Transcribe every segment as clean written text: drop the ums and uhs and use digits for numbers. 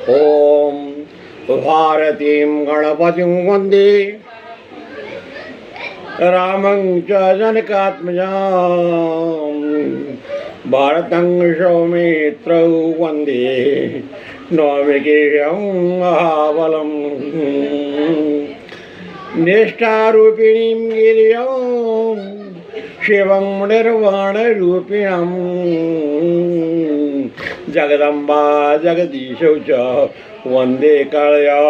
ओम भारतीं गणपतिं वन्दे रामं च जनकात्मजां भारतं सौमित्रौ वन्दे नौमिकेयं महाबलं निष्ठारूपिणीं गिरियं शिवं निर्वाणरूपिणं जगदम्बा जगदीशौ च वन्दे कल्याणकारकौ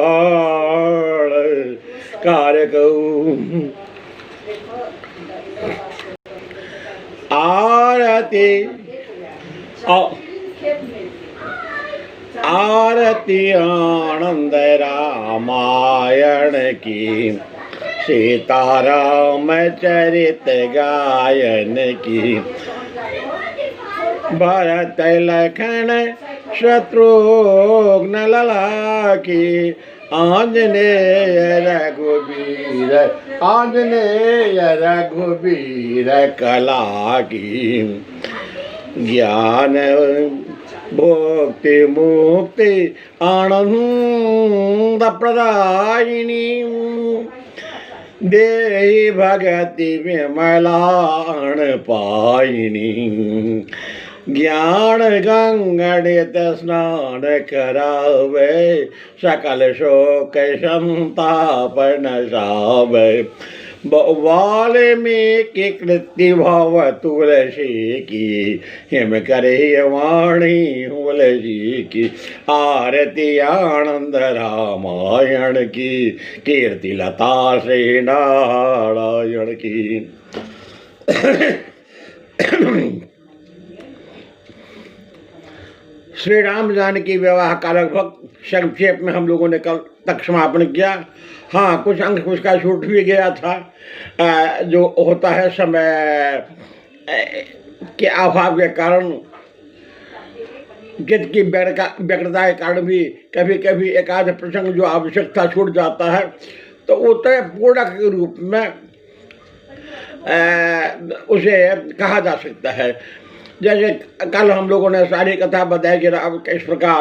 आरती आरती आनंद रामायण की सीताराम चरित गायन की भरत लखन शत्रुघ्न लला की आंजनेय रघुबीर कला की ज्ञान भोक्ति मुक्ति आनंद प्रदायिनी देहि भगति विमलान पायिनी ज्ञान गंगड़ित स्नान करावे सकल शोक संताप नसावे वाल्मीकि कृति भव तुलसी की हिम करे वाणी तुलसी की आरती आनंद रामायण की कीर्ति लता से नारायण की। श्री राम जानकी विवाह का लगभग संक्षेप में हम लोगों ने कल तक समापन किया। हाँ, कुछ अंश उसका छूट भी गया था, जो होता है समय के अभाव के कारण, गीत की व्यग्रता के कारण भी कभी कभी एक आध प्रसंग जो आवश्यकता छूट जाता है, तो वो तय पूर्णक के रूप में उसे कहा जा सकता है। जैसे कल हम लोगों ने सारी कथा बताई कि राम किस प्रकार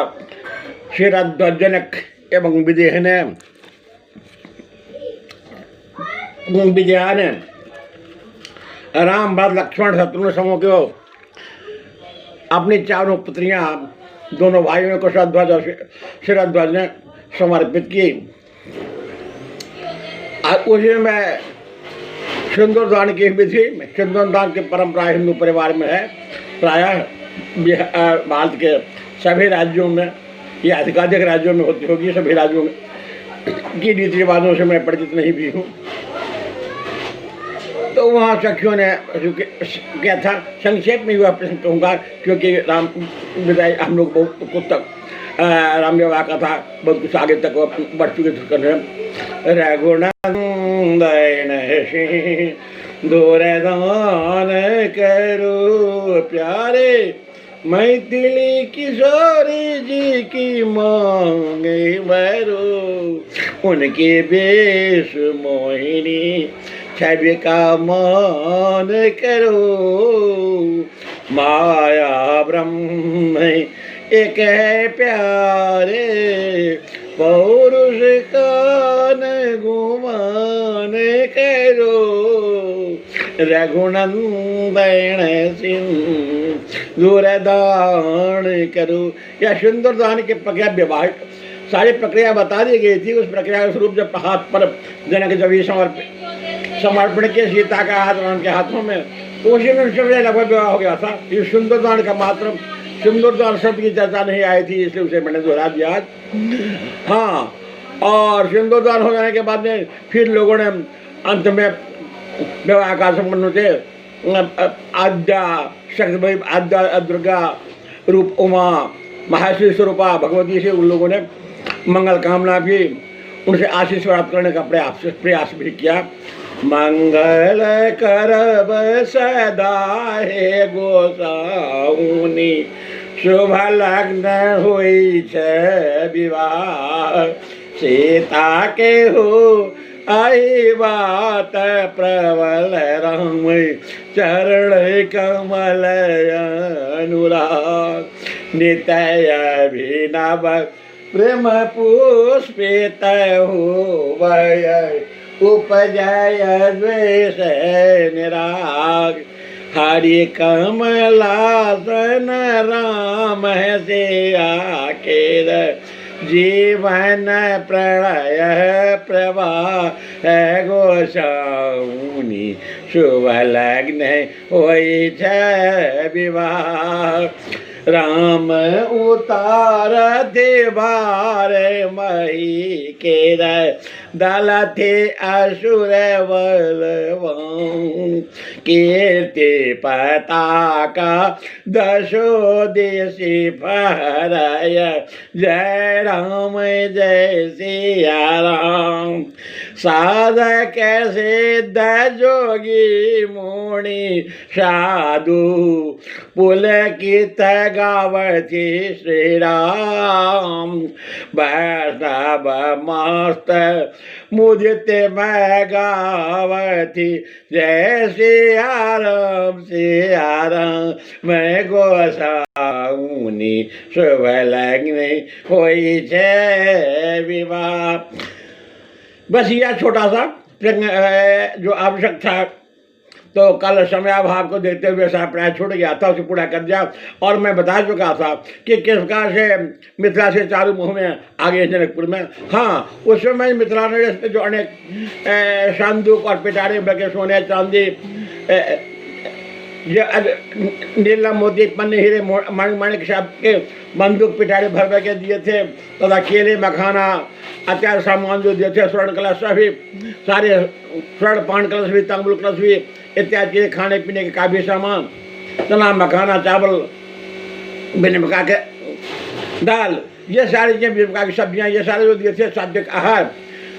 श्रीरध्वजनक एवं विदेह ने राम भरत लक्ष्मण शत्रुघ्न समूह को अपनी चारों पुत्रियां दोनों भाइयों को श्रीरध्वज ने समर्पित की। उसी में सिंदूर दान की विधि, सिंदूर दान की परंपरा हिंदू परिवार में है। प्रायः भारत के सभी राज्यों में या अधिकाधिक राज्यों में होती होगी, सभी राज्यों में की रीति रिवाजों से मैं परिचित नहीं भी हूँ। तो वहाँ सखियों ने क्या था, संक्षेप में वह प्रश्न कहूँगा, क्योंकि राम विदाई हम लोग बहुत कुछ तक राम विवाह का था, बहुत कुछ आगे तक बढ़ चुके थे। रघुनंदन दूरदान करो प्यारे मैथिली किशोरी जी की मांगे भरो उनके बेश मोहिनी छवि का मान करो माया ब्रह्म एक है प्यारे पौरुष कान गुमान करो रघुनंदन सिंदूरदान करो। यह सिंदूर दान की प्रक्रिया विवाह सारी प्रक्रिया बता दी गई थी। उस प्रक्रिया के स्वरूप जब हाथ पर जनक जब ये समर्पण के सीता का हाथ राम के हाथों में, तो उसी में लगभग विवाह हो गया था। ये सिंदूर दान का मात्र सिंदूर दान शब्द की चर्चा नहीं आई थी, इसलिए उसे मैंने दोहरा दिया। हाँ, और सिंदूर दान हो जाने के बाद में फिर लोगों ने अंत में विवाह का संबंध से आद्या शक्ति, आद्या दुर्गा रूप उमा महाश्री स्वरूपा भगवती से उन लोगों ने मंगल कामना भी, उनसे आशीष प्राप्त करने का प्रयास भी किया। मंगल करब सदा हे गोसाउनी शुभ लग्न हुई छे विवाह सीता के हो आई बात प्रबल राम चरण कमल अनुराग नित्य अभिनव प्रेम पुष्पित हो उपजय द्वेष निराग हरि कमलासन राम से आखेर जीवन प्रलय प्रवाह गोसाउनी शुभ लग्न होई छे विवाह राम उतार देवार मही केर दल थे असुर बलवान कीर्ति पताका दशो देशी फहराय जय राम जय सिया राम साधक सिद्ध जोगी मुनि साधु पुलकित गावती श्री राम वैष्णव मस्त मुदित मैं गावती जय सिया राम मैं गोसाउनी शुभ लग्न होई छे विवाह। बस यह छोटा सा जो आवश्यक था, तो कल समयाभाव को देखते हुए ऐसा प्राय छूट गया था, उसे पूरा कर दिया। और मैं बता चुका था कि किस प्रकार से मिथिला से चारू मुँह में आगे जनकपुर में, हाँ उस समय मिथिला नरेश में जो अनेक संदूक और पिटारे बके सोने चांदी नीलम मोती पन्ने हीरे माणिक साहब के बंदूक पिटारे भर भर के दिए थे, तथा केले मखाना अत्यार सामान जो दिए थे, स्वर्ण कलश भी सारे, स्वर्ण पान कलश भी, तांबुल कलश भी इत्यादि खाने पीने के काफी सामान, चना मखाना चावल बिन पका के दाल, ये सारी चीजें पका की सब्जियां, ये सारे जो दिए थे सात्विक आहार।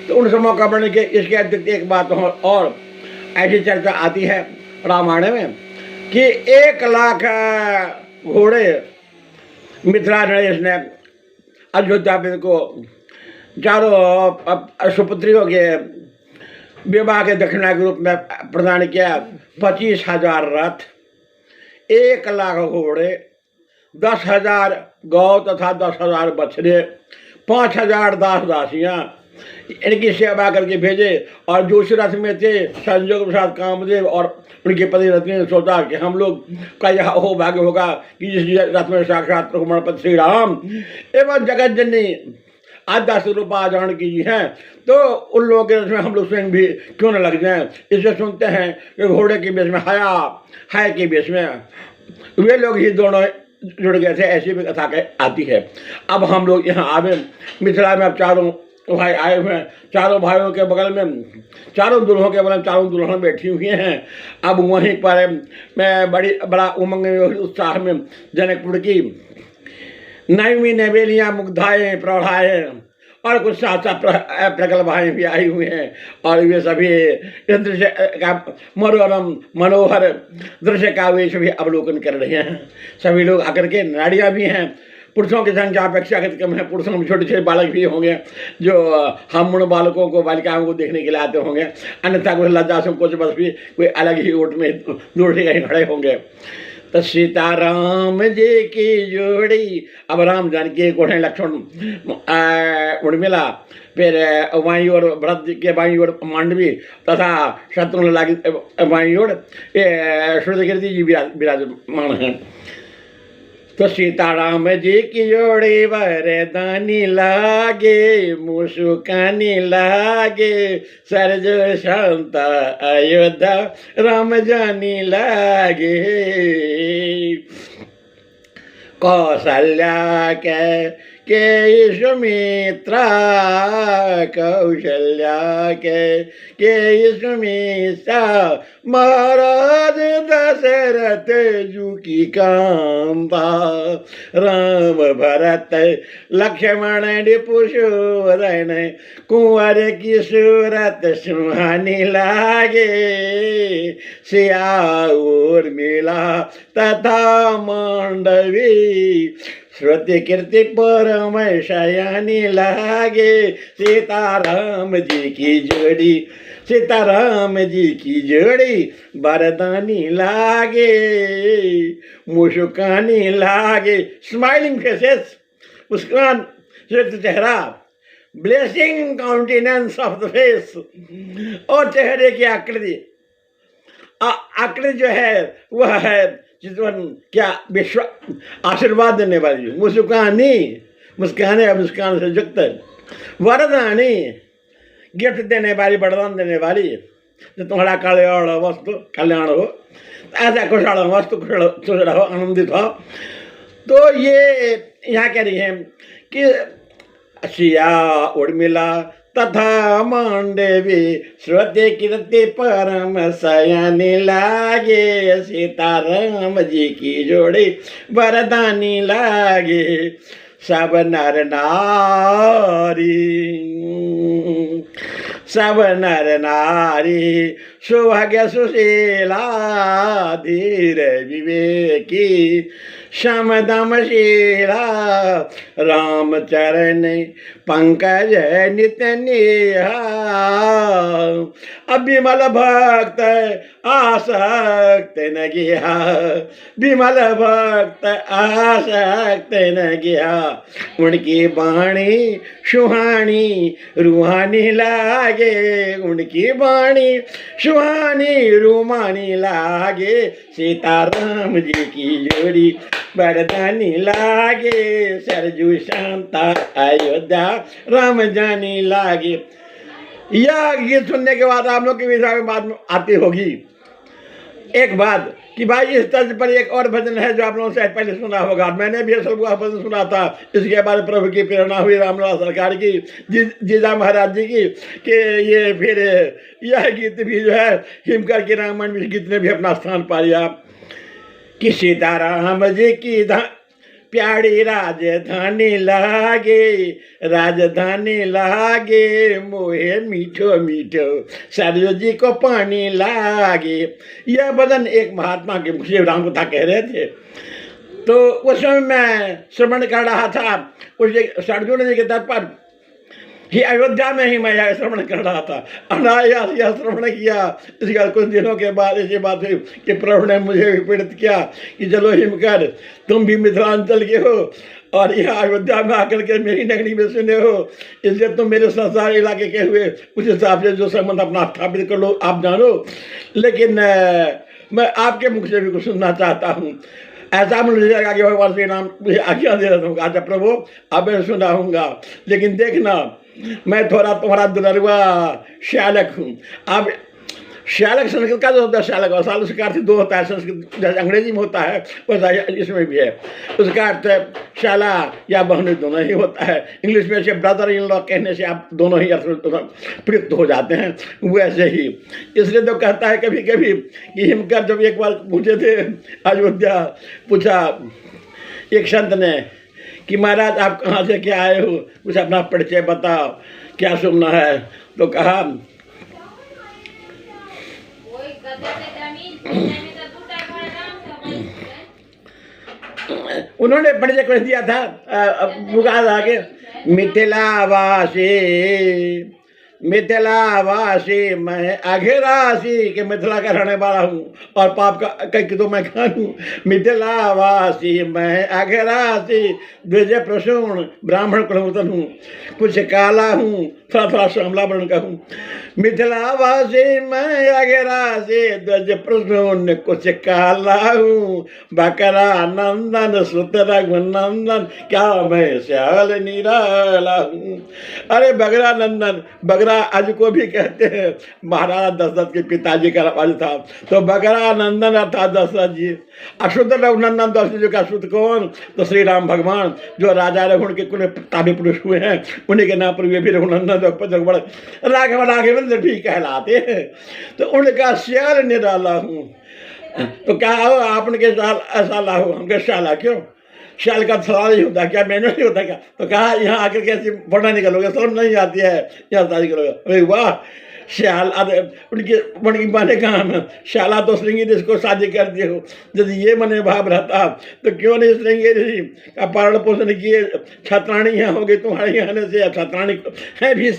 तो उन समों का बढ़ने के इसके अतिरिक्त एक बात और ऐसी चर्चा आती है रामायण में कि 1 लाख घोड़े मिथिला नरेश ने अयोध्या को चारों सुपुत्रियों के विवाह के दक्षिणा के रूप में प्रदान किया। 25,000 रथ, 1 लाख घोड़े, 10,000 गौ तथा 10,000 बछड़े, 5,000 दास दासियां इनकी सेवा करके भेजे। और जो उस रथ में थे संजोग प्रसाद कामदेव और उनके पति रत्नी ने सोचा कि हम लोग का यह हो भाग्य होगा कि जिस रथ में साक्षात प्रकुमारपति श्री राम एवं जगत जननी आद्या स्वरूपा जानकी जी हैं, तो उन लोगों के रथ में हम लोग स्वयं भी क्यों न लग जाएं। इससे सुनते हैं कि घोड़े के बेस में हाय के बेस में वे लोग ही दोनों जुड़ गए थे, ऐसी भी कथा आती है। अब हम लोग यहाँ आवे मिथिला में, अब चारों भाई आए हुए हैं, चारों भाइयों के बगल में, चारों दुल्हों के बगल में चारों दुल्हन बैठी हुई हैं। अब वहीं पर मैं बड़ा उमंग उत्साह में जनकपुर की नवीं नवेलियाँ मुग्धाएँ प्रौढ़ाएँ और कुछ साथ प्रगल्भाएँ भी आई हुई हैं। और वे सभी इस दृश्य का मनोरम मनोहर दृश्य का वे सभी अवलोकन कर रहे हैं। सभी लोग आकर के नारियाँ भी हैं, पुरुषों की संख्या अपेक्षाकृत कम है। पुरुषों में छोटे छोटे बालक भी होंगे जो हम उन बालकों को बालिकाओं को देखने के लिए आते होंगे, अन्यथा कुछ लज्जा से कुछ बस भी कोई अलग ही ओट में दूर से कहीं खड़े होंगे। तो सीताराम जी की जोड़ी, अब राम जानकी घोड़े लक्ष्मण उर्मिला, फिर वाई और भरत के बाई ओर मांडवी तथा शत्रुघ्न लागी बाई ओर श्रुतकीर्ति जी विराजमान हैं। तो सीताराम जी की जोड़ी वरदानी लागे, मुस्कानी लागे, सरजो शांत अयोध्या राम जानी लागे। कौशल्या के सुमित्रा, कौशल्या के सुमित्रा, महाराज दशरथ जू की कांता, राम भरत लक्ष्मण रिपुसूरन, कुंवर की सूरत सुहानी लागे, सिया उर्मिला तथा मांडवी, श्रुति कीर्ति परम शयानी लागे। सीताराम जी की जोड़ी, सीताराम जी की जोड़ी वरदानी लागे, मुस्कानी लागे, स्माइलिंग फेसेस, मुस्कान श्वेत चेहरा, blessing countenance of the face, और चेहरे की आकृति जो है वह है जिसमें क्या विश्व आशीर्वाद देने वाली, मुस्कान से युक्त, वरदानी गिफ्ट देने वाली, वरदान देने वाली, जो तुम्हारा कल्याण हो, ऐसा कुशल वस्तु खुश रहो, आनंदित हो। तो ये यहाँ कह रही है कि सिया उर्मिला तथा मांडवी श्रुति कीर्ति परम सयानी लागे, सीताराम जी की जोड़ी वरदानी लागे, सब नर नारी सौभाग्य सुशीला, धीर विवेकी समदमशीला, रामचरण पंकज नित नेहा, विमल भक्त आसक्त न गया, विमल भक्त आसक्त न गया, उनकी वाणी सुहानी रूहानी लागे, उनकी वाणी सुहानी रूमानी लागे, सीताराम जी की जोड़ी वरदानी लागे, सरजू शांता अयोध्या राम जानी लागे। यह गीत सुनने के बाद आप लोग की विचार में बात आती होगी एक बात कि भाई इस तर्ज पर एक और भजन है जो आप लोगों से पहले सुना होगा, मैंने भी असल वह भजन सुना था। इसके बाद प्रभु की प्रेरणा हुई रामलाल सरकार की, जीजा महाराज जी की, कि ये फिर यह गीत भी जो है हिमकर के रामायण इस गीत ने भी अपना स्थान पा लिया कि सीताराम जी की प्यारी राजधानी लागे, राजधानी लागे, मोहे मीठो मीठो सरयू जी को पानी लागे। यह भजन एक महात्मा के मुझे राम कथा कह रहे थे, तो उस समय मैं श्रवण कर रहा था, उस सरयू नदी के तट पर ही अयोध्या में ही मैं यह श्रवण कर रहा था। अनायास यह श्रवण किया। इसके कुछ दिनों के बाद ऐसी बात हुई कि प्रभु ने मुझे भी प्रेरित किया कि चलो हिमकर, तुम भी मिथिलांचल के हो और यह अयोध्या में आकर के मेरी नगरी में सुने हो, इसलिए तुम मेरे संसार इलाके के हुए उस हिसाब से जो संबंध अपना स्थापित कर लो, आप जानो। लेकिन मैं आपके मुख से भी कुछ सुनना चाहता हूँ। ऐसा मुझे लगा कि भगवान श्री राम मुझे आज्ञा दे रहा हूँ, अच्छा प्रभु अब मैं सुनाऊंगा, लेकिन देखना मैं थोड़ा तुम्हारा दुलरुआ श्यालक हूँ। अब श्यालक संस्कृत का जो होता है श्यालक, और साल उसका अर्थ दो होता है। संस्कृत जैसे अंग्रेजी में होता है वैसा इसमें भी है, उसका अर्थ शाला या बहन दोनों ही होता है। इंग्लिश में से ब्रदर इन लॉ कहने से आप दोनों ही अर्थ प्रयुक्त हो जाते हैं, वैसे ही इसलिए तो कहता है कभी कभी कि हिमकर जब एक बार पूछे थे अयोध्या, पूछा एक संत ने कि महाराज आप कहाँ से क्या आए हो, कुछ अपना परिचय बताओ, क्या सुनना है। तो कहा उन्होंने परिचय कर दिया था मुगाद आगे, मिथिलावासी मैं अघरासी के मिथिला का रहने वाला हूँ और पाप का कई तो मैं खान हूँ। मिथिलावासी मैं अघरासी द्विज प्रसून ब्राह्मण कुलवतन हूँ, कुछ काला हूँ थोड़ा थोड़ा श्यामला वर्ण का हूँ। मिथिलावासी मैं अघरासी द्विज प्रसून कुछ काला हूँ, बकरा नंदन सुत रघुनंदन क्या मैं श्याल निराला हूँ। अरे बगरा नंदन, बगरा आज को भी कहते हैं, महाराज दशरथ के पिताजी का राज था, तो बगरा नंदन अर्थात दशरथ जी। अशुद्ध रघुनंदन दशरथ जी का शुद्ध कौन, तो श्री राम भगवान जो राजा रघुन के कुल ताबे पुरुष हुए हैं, उन्हीं के नाम पर वे भी रघुनंदन राघव राघवेंद्र भी कहलाते हैं। तो उनका श्याल निराला हूँ। तो क्या हो आपने साल ऐसा लाहो, हमके शाला क्यों, शाल का सवाल ही होता क्या, मैंने नहीं होता क्या। तो कहा यहाँ आकर कैसे पढ़ना निकलोगे, समझ नहीं आती है, यहाँ शादी करोगे। अरे वाह, श्याल उनकी माने कहा में शाला तो श्रृंगी जिसको शादी कर दिए हो, यदि ये मने भाव रहता तो क्यों नहीं श्रृंगी ऋषि का पालन पोषण किए, छात्राणी यहाँ हो गई तुम्हारे यहाँ आने से, छात्राणी है भी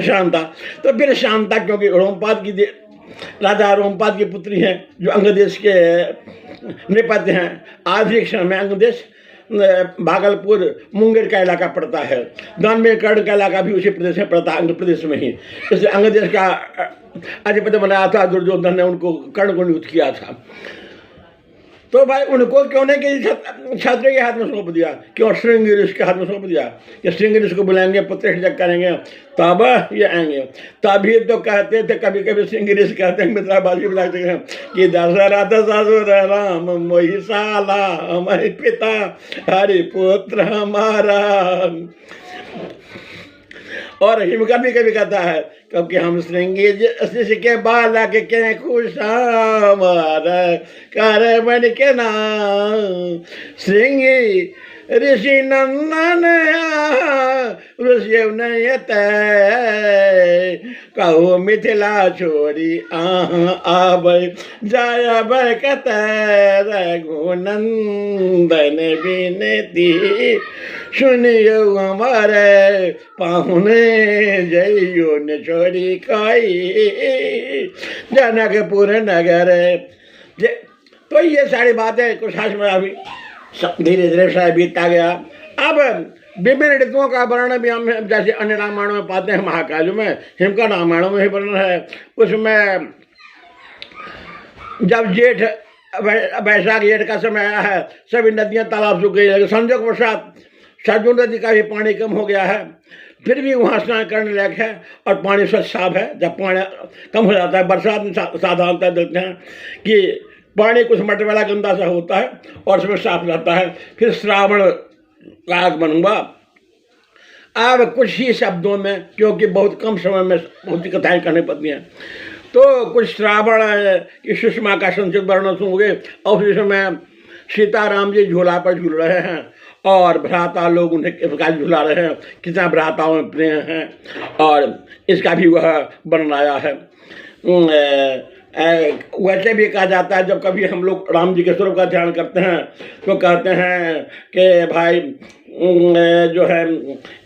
शांता। तो फिर शांता क्योंकि रोमपाद की राजा रोमपाद की पुत्री हैं जो अंग देश के नेपथ्य हैं। आज भी क्षण में अंग देश भागलपुर मुंगेर का इलाका पड़ता है। दानवेकर्ण का इलाका भी उसी प्रदेश में पड़ता है, आंध्र प्रदेश में ही। इसलिए अंग देश का अधिपति बनाया था दुर्योधन ने, उनको कर्ण को नियुक्त किया था। तो भाई उनको क्यों नहीं कि छात्र के हाथ में सौंप दिया, क्यों श्रृंग ऋषि के हाथ में सौंप दिया कि श्रृंग ऋषि को बुलाएंगे, पुत्र करेंगे तब ये आएंगे। तभी तो कहते थे, कभी कभी श्रृंग ऋषि कहते हैं, मित्राबाजी बुलाते हैं कि दशरथ ससुर राम मोहि साला हमारे पिता हरि पुत्र हमारा। और हिमका भी कभी कहता है, क्योंकि हम श्रृंगी शिष्य के बालक के खुशामर कर बन के नाम श्रृंगी ऋषि नंदन ऋषि नयत कहो मिथिला छोड़ी आब जाय बरकत रघुनंदन बिनती सुनियो हमारे पाहुने जइयो न छोड़ी काई जनकपुर नगर। तो ये सारी बातें कुछ हाथ में अभी धीरे धीरे शायद बीतता गया। अब विभिन्न ऋतुओं का वर्णन भी हम जैसे अन्य रामायणों में पाते हैं, महाकाव्य में, हिमका रामायणों में ही वर्णन है। उसमें जब जेठ बैसाख जेठ का समय आया है, सभी नदियां तालाब सूख गई है। संजोग वशात सरजू नदी का भी पानी कम हो गया है, फिर भी वहाँ स्नान करने लायक है और पानी स्वच्छ साफ है। जब पानी कम हो जाता है, बरसात में साधारणतः देखते हैं कि पानी कुछ मटमैला गंदा सा होता है और उसमें साफ रहता है। फिर श्रावण का आगमन हुआ। अब कुछ ही शब्दों में, क्योंकि बहुत कम समय में बहुत सी कथाएँ करनी पड़ती हैं, तो कुछ श्रावण की सुषमा का संक्षिप्त वर्णन सुनोगे। और उस समय सीताराम जी झूला पर झूल रहे हैं और भ्राता लोग उन्हें किस प्रकार झुला रहे हैं, कितना भ्राताओं में प्रेम है, और इसका भी वह वर्णन आया है। वैसे भी कहा जाता है, जब कभी हम लोग राम जी के स्वरूप का ध्यान करते हैं तो कहते हैं कि भाई जो है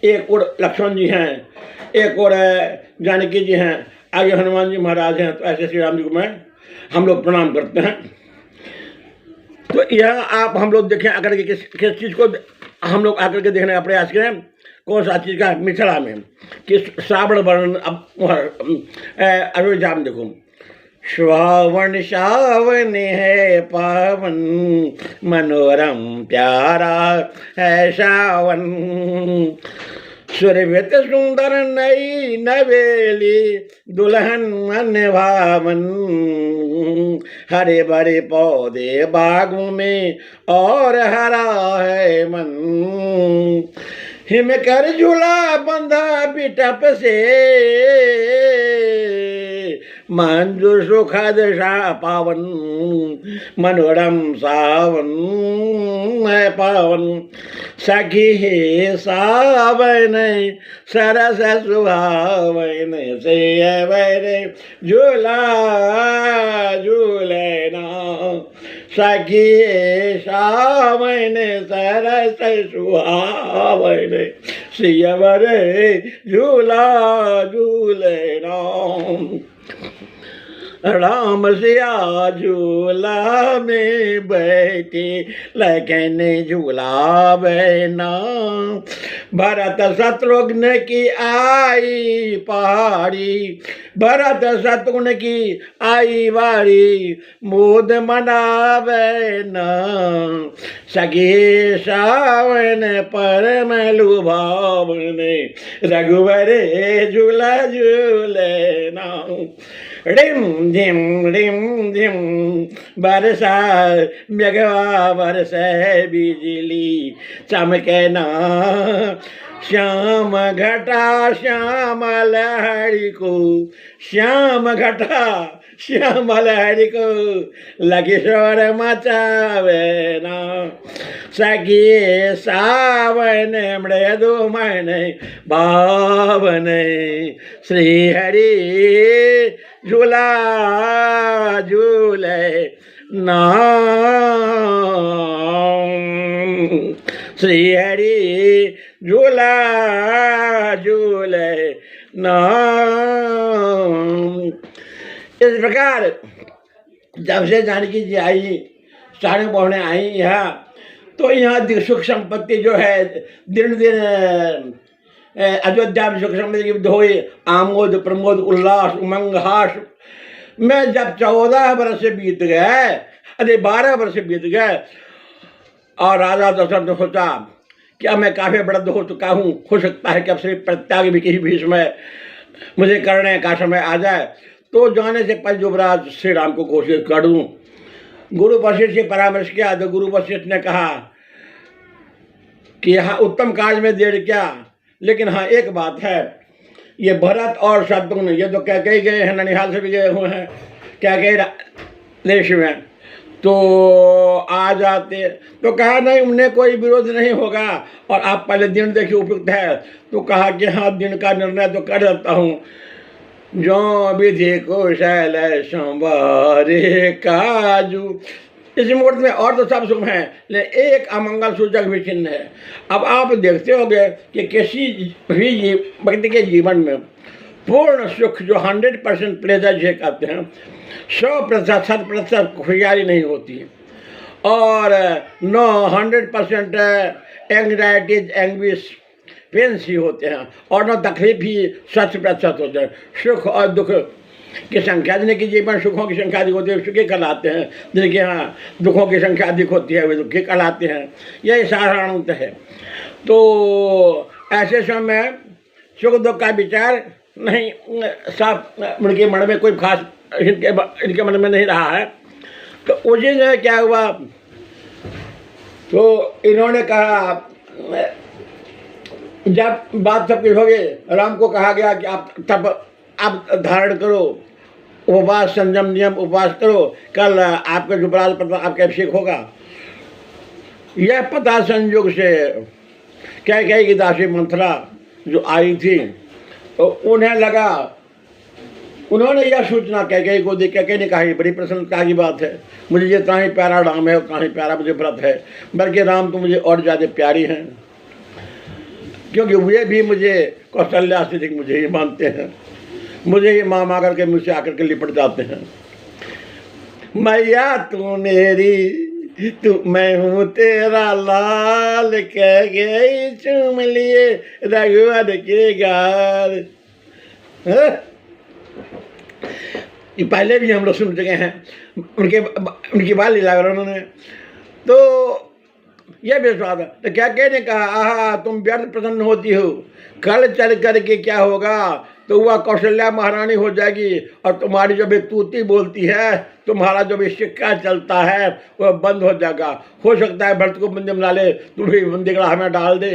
एक और लक्ष्मण जी हैं, एक और जानकी जी हैं, आगे हनुमान जी महाराज हैं। तो ऐसे श्री राम जी को हम लोग प्रणाम करते हैं। तो यह आप हम लोग देखें आकर के किस चीज़ को हम लोग आकर के देखने का प्रयास करें, कौन सा चीज़ का मिथिला में कि श्रावण वर्णन। अब अभी जाम देखो, श्रावण सावन है पावन मनोरम प्यारा है सावन सुरभित सुंदर नई नवेली दुल्हन मन भावन हरे भरे पौधे बागों में और हरा है मन हिम कर झूला बंधा पिटप से मंजू सुखद सा पावन मनोरम सावन है पावन सखी हे सावन सरस सुहावन से वैरे झूला झूलना सखी हे सावन सरस सुहावन सियवर झूला झूलना। राम सिया झूला में बैठे लेकिन झूला बहना भरत शत्रुघ्न की आई पहाड़ी भरत शत्रुघ्न की आई बारी मोद मनावे न सगे सावन परम लुभावन रघुवर झूला झूलना। रिम झिम बरसा मेघवा बरस बिजली चमके ना श्याम घटा श्याम लहरी को श्याम घटा श्याम लहरी को लगी शोर मचावे ना सखी सावन मृदु मन भावन श्री हरि झूला झूले नाम श्री हरि झूला झूले नाम। इस प्रकार जब से जानकी जी आई, साड़ी पहने आई यहाँ, तो यहाँ सुख संपत्ति जो है दिन दिन अयोध्या में सुख संपत्ति की हुई, आमोद प्रमोद उल्लास उमंग हास में जब 14 वर्ष बीत गए, अरे 12 वर्ष बीत गए, और राजा दशरथ ने सोचा कि अब मैं काफी वृद्ध हो चुका हूँ, हो सकता है कि अब श्री परित्याग भी किसी भी समय मुझे करने का समय आ जाए, तो जाने से पहले युवराज श्री राम को घोषित कर दूं। गुरु वशिष्ठ से परामर्श किया तो गुरु वशिष्ठ ने कहा कि हाँ, उत्तम कार्य में देर क्या, लेकिन हाँ एक बात है, ये भरत और शत्रुघ्न ये तो कैकेयी गए हैं, ननिहाल से भी गए हुए हैं कैकेयी देश में, तो आ जाते। तो कहा नहीं, उन्हें कोई विरोध नहीं होगा, और आप पहले दिन देखिए उपयुक्त है। तो कहा कि हाँ, दिन का निर्णय तो कर देता हूँ, जो विधि कुशल संवारे काजू। इस मुहूर्त में और तो सब सुख है, लेकिन एक अमंगल सूचक भी चिन्ह है। अब आप देखते होंगे कि किसी भी व्यक्ति के जीवन में पूर्ण सुख जो 100% प्लेजर जिसे कहते हैं, 100% 100% खुशहाली नहीं होती है, और 100% एंग्जाइटीज एंग्विश पेंस ही होते हैं, और न तकलीफ ही 100% होते हैं। सुख और दुख की संख्या, जिनके जीवन सुखों की संख्या अधिक होती है सुखी कहलाते हैं, जिनके यहाँ दुखों की संख्या अधिक होती है वे दुखी कहलाते हैं। यही साधारणतः है। तो ऐसे समय सुख दुख का विचार नहीं, साफ उनके मन में कोई खास इनके मन में नहीं रहा है। तो उसी ने क्या हुआ, तो इन्होंने कहा, जब बात सब कुछ हो गई, राम को कहा गया कि आप तब आप धारण करो, उपवास संयम नियम उपवास करो, कल आपके युवराज पर आपका अभिषेक होगा। यह पता संयोग से कैकेयी की दासी मंथरा जो आई थी, तो उन्हें लगा, उन्होंने यह सूचना कैकेयी को दी। कैकेयी ने कहा, बड़ी प्रसन्नता की बात है, मुझे जितना ही प्यारा राम है उतना ही प्यारा मुझे व्रत है, बल्कि राम तो मुझे और ज़्यादा प्यारी हैं, क्योंकि वे भी मुझे कौशल्या से मुझे ही मानते हैं, मुझे ही माँ माँ करके मुझसे आकर के लिपट जाते हैं। मैया तू मेरी, तू मैं हूँ तेरा लाल, कह गई चूम लिए रघुवर के गाल। ये पहले भी हम लोग सुन चुके हैं, उनकी बाल लीला उन्होंने। तो यह विश्वास है। तो क्या कहने कहा, आहा तुम व्यर्थ प्रसन्न होती हो, कल चल करके क्या होगा, तो वह कौशल्या महारानी हो जाएगी, और तुम्हारी जो भी तूती बोलती है, तुम्हारा जो भी सिक्का चलता है वह बंद हो जाएगा। हो सकता है भरत को बंदी बना ले, तुम भी बंदी गड़ा हमें डाल दे।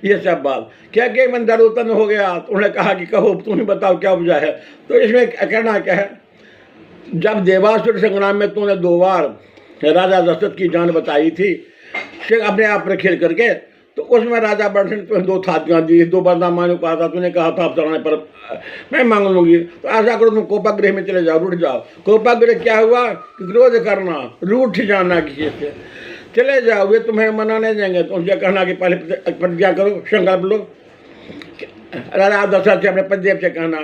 ये सब बात क्या कि मन डर उत्पन्न हो गया। तो उन्होंने कहा कि कहो, तुम ही बताओ क्या वजह है। तो इसमें कहना क्या है, जब देवासुर संग्राम में तूने 2 बार राजा दशरथ की जान बचाई थी अपने आप पर खेल करके, तो उसमें राजा बढ़ ने 2 थातियाँ दी, 2 वरदान मांगने को कहा था, तूने कहा था आप चढ़ाने पर मैं मांग लूंगी। तो ऐसा करो, तुम कोपागृह में चले जाओ, रूठ जाओ। कोपागृह क्या हुआ, क्रोध करना, रूठ जाना किसी से, चले जाओ, वे तुम्हें मना नहीं देंगे। तो उनसे कहना कि पहले प्रतिज्ञा करो, संकल्प लो, राजा दशरथ से अपने पतिदेव से कहना,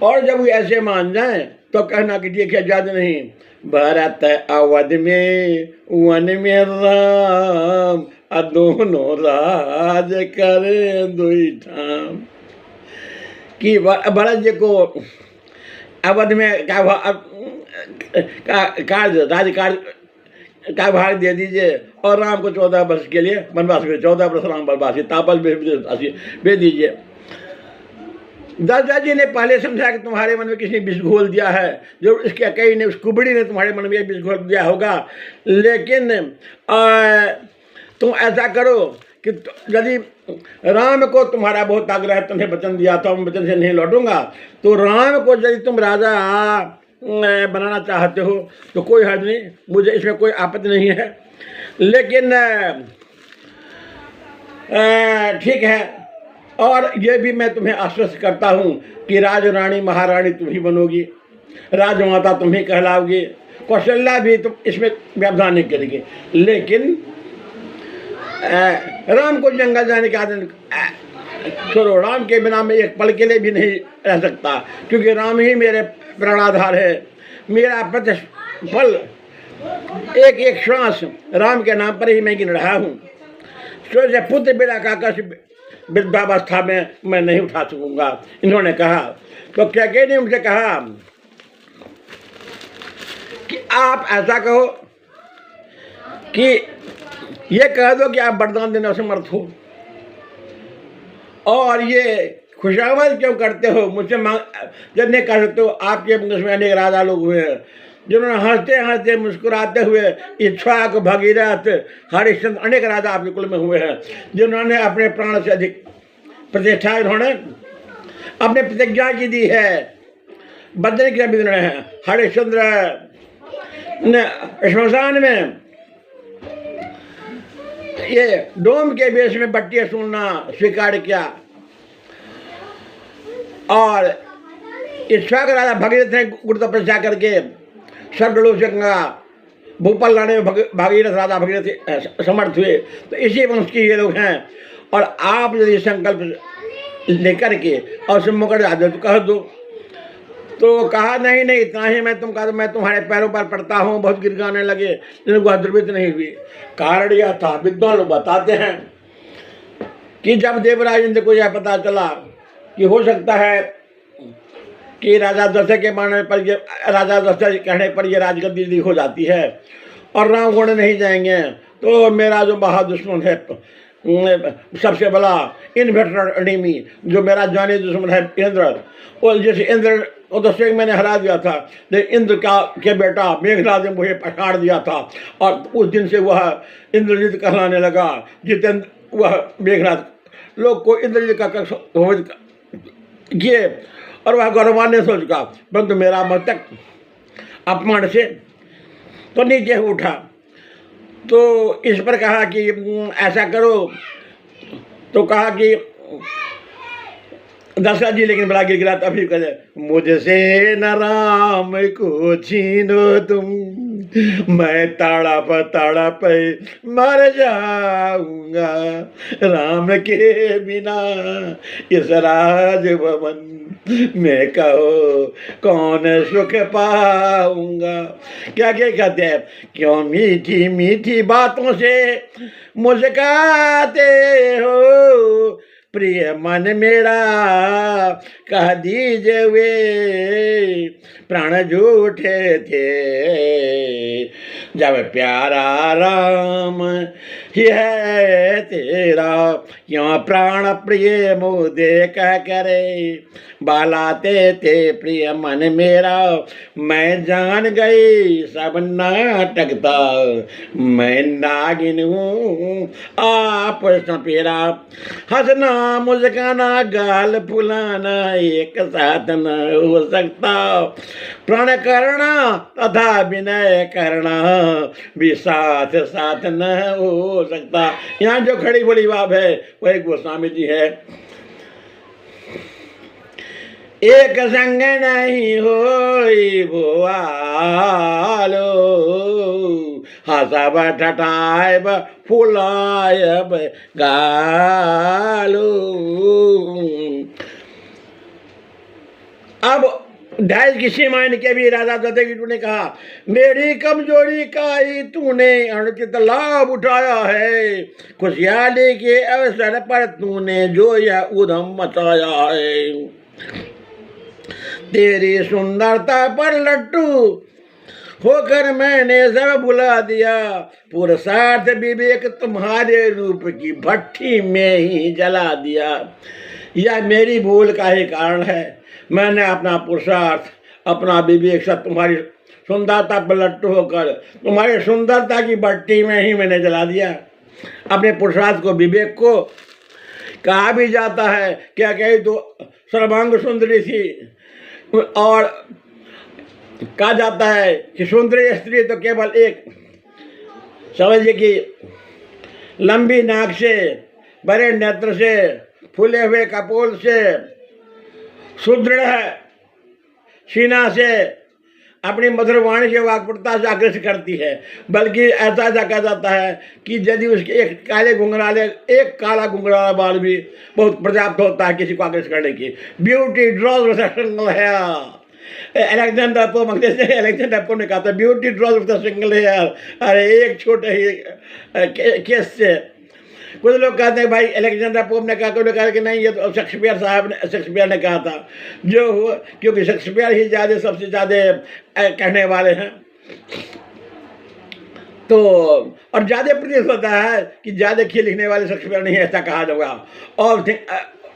और जब वे ऐसे मान जाए तो कहना कि देखिए ज्यादा नहीं, भरत अवध में वन में राम, दोनों राज करे दुई ठाम। कि भरत जी को अवध में का भाग दे दीजिए, और राम को 14 वर्ष के लिए वनवास में, 14 वर्ष राम वनवासी तापस भेज दीजिए। दादाजी ने पहले समझा कि तुम्हारे मन में किसी ने विष घोल दिया है, जो इसके कई ने, उस कुबड़ी ने तुम्हारे मन में विष घोल दिया होगा। लेकिन तुम ऐसा करो कि यदि राम को तुम्हारा बहुत आग्रह, तुम्हें वचन दिया था, मैं वचन से नहीं लौटूंगा, तो राम को यदि तुम राजा बनाना चाहते हो तो कोई हर्ज नहीं, मुझे इसमें कोई आपत्ति नहीं है। लेकिन ठीक है, और ये भी मैं तुम्हें आश्वस्त करता हूँ कि राज रानी महारानी तुम ही बनोगी, राजमाता तुम ही कहलाओगी, कौशल्या भी तुम इसमें व्यवधान नहीं करेगी। लेकिन राम को जंगल जाने का छोड़ो, राम के बिना मैं एक पल के लिए भी नहीं रह सकता, क्योंकि राम ही मेरे प्राणाधार है, मेरा प्रतिफल एक एक श्वास राम के नाम पर ही मैं गिन रहा हूँ। सोचे पुत्र बिना काकस वृद्धावस्था में मैं नहीं उठा सकूंगा। इन्होंने कहा तो क्या कह ने उनसे कहा कि आप ऐसा कहो कि ये कह दो कि आप वरदान देने समर्थ हो, और ये खुशामद क्यों करते हो मुझसे मांग जब नहीं कर सकते हो। आपके वंश में अनेक राजा लोग हुए हैं जिन्होंने हंसते हंसते मुस्कुराते हुए इक्ष्वाकु भगीरथ हरिश्चंद्र अनेक राजा आपके कुल में हुए हैं जिन्होंने अपने प्राण से अधिक प्रतिष्ठा इन्होंने अपने प्रतिज्ञा की दी है, बदलने के भी निर्णय है। हरिश्चंद्र ने श्मशान में ये डोम के बेस में बट्टियां सुनना स्वीकार किया, और इक्ष्वाकु राजा भगीरथ ने गुरु तपस्या करके स्वर्गलोक से गंगा भूपाल लाने में भागीरथ राजा भगीरथ समर्थ हुए। तो इसी वंश के ये लोग हैं, और आप यदि संकल्प लेकर के और सम्मुख तो कह दो। तो कहा नहीं नहीं इतना ही मैं तुम्हारे पैरों पर पड़ता हूँ। बहुत गिरगाने लगे, जिनको द्रवित नहीं हुई। कारण यह था, विद्वान लोग बताते हैं कि जब देवराज इंद्र को यह पता चला कि हो सकता है कि राजा दशरथ के मानने पर ये राजा दशरथ कहने पर ये राजगद्दी हो जाती है और राम घोड़े नहीं जाएंगे, तो मेरा जो महादुश्मन है सबसे बड़ा इनवर्टर एनिमी जो मेरा जानी दुश्मन है इंद्र, और जैसे इंद्र को तो सिंह मैंने हरा दिया था, लेकिन इंद्र का के बेटा मेघनाद ने मुझे पछाड़ दिया था, और उस दिन से वह इंद्रजीत कहलाने लगा। जितेंद्र वह मेघनाद लोग को इंद्रजीत का किए, और वह गौरवान्वित हो चुका, परंतु मेरा मस्तक अपमान से तो नीचे उठा। तो इस पर कहा कि ऐसा करो, तो कहा कि दशरथ जी लेकिन बड़ा गिरा तभी कहते मुझसे न राम को छीनो तुम, मैं तड़प तड़प मर जाऊंगा, राम के बिना इस राज भवन में कहो कौन सुख पाऊंगा। क्या क्या कहते हैं, क्यों मीठी मीठी बातों से मुस्काते हो, प्रिय मन मेरा कह दीजिए वे प्राण झूठे थे, जब प्यारा राम ही है तेरा, क्यों प्राण प्रिय मुँह देख करे बालाते थे प्रिय मन मेरा। मैं जान गई सब नाटक था, मैं नागिन हूँ आप सपेरा, हंसना मुस्काना गाल फुलाना एक साथ न हो सकता, प्रण करना तथा विनय करना भी साथ साथ न हो सकता। यहाँ जो खड़ी बड़ी बात है वह गोस्वामी जी है। एक संग नहीं होई भुआलो, हंसब ठठायब फुलायब गालो। अब ढाई की सीमाएं के भी राजा दशरथ ने कहा, मेरी कमजोरी का ही तूने अनुचित लाभ उठाया है, खुशहाली के अवसर पर तूने जो यह उधम मचाया है। तेरी सुंदरता पर लट्टू होकर मैंने सब बुला दिया, पुरुषार्थ विवेक तुम्हारे रूप की भट्टी में ही जला दिया। यह मेरी भूल का ही कारण है, मैंने अपना पुरुषार्थ अपना विवेक सब तुम्हारी सुंदरता पर लट्टू होकर तुम्हारी सुंदरता की भट्टी में ही मैंने जला दिया। अपने पुरुषार्थ को विवेक को कहा भी जाता है, क्या कही तो सर्वांग सुंदरी थी, और कहा जाता है कि सुंदरी स्त्री तो केवल एक समझिए कि लंबी नाक से, बड़े नेत्र से, फूले हुए कपोल से, सुदृढ़ सीना से, अपनी मधुर वाणी से वाक्पटुता से आकर्षित करती है। बल्कि ऐसा कहा जाता है कि यदि उसके एक काला घुंघराला बाल भी बहुत पर्याप्त होता है किसी को आकर्षित करने की। Beauty draws hair, Alexander Pope अंग्रेज ने अलेक्जेंडर पोप ने कहा था beauty draws of the single hair. अरे एक छोटे ही केस से कुछ लोग कहते हैं भाई अलेक्जेंडर पोप ने कहा, कोई कहा कि नहीं ये तो शेक्सपियर साहब ने, शेक्सपियर ने कहा था जो हुआ, क्योंकि शेक्सपियर ही ज़्यादा सबसे ज़्यादा कहने वाले हैं। तो और ज़्यादा प्रतीत होता है कि ज़्यादा खेल लिखने वाले शेक्सपियर नहीं, ऐसा कहा जाएगा। और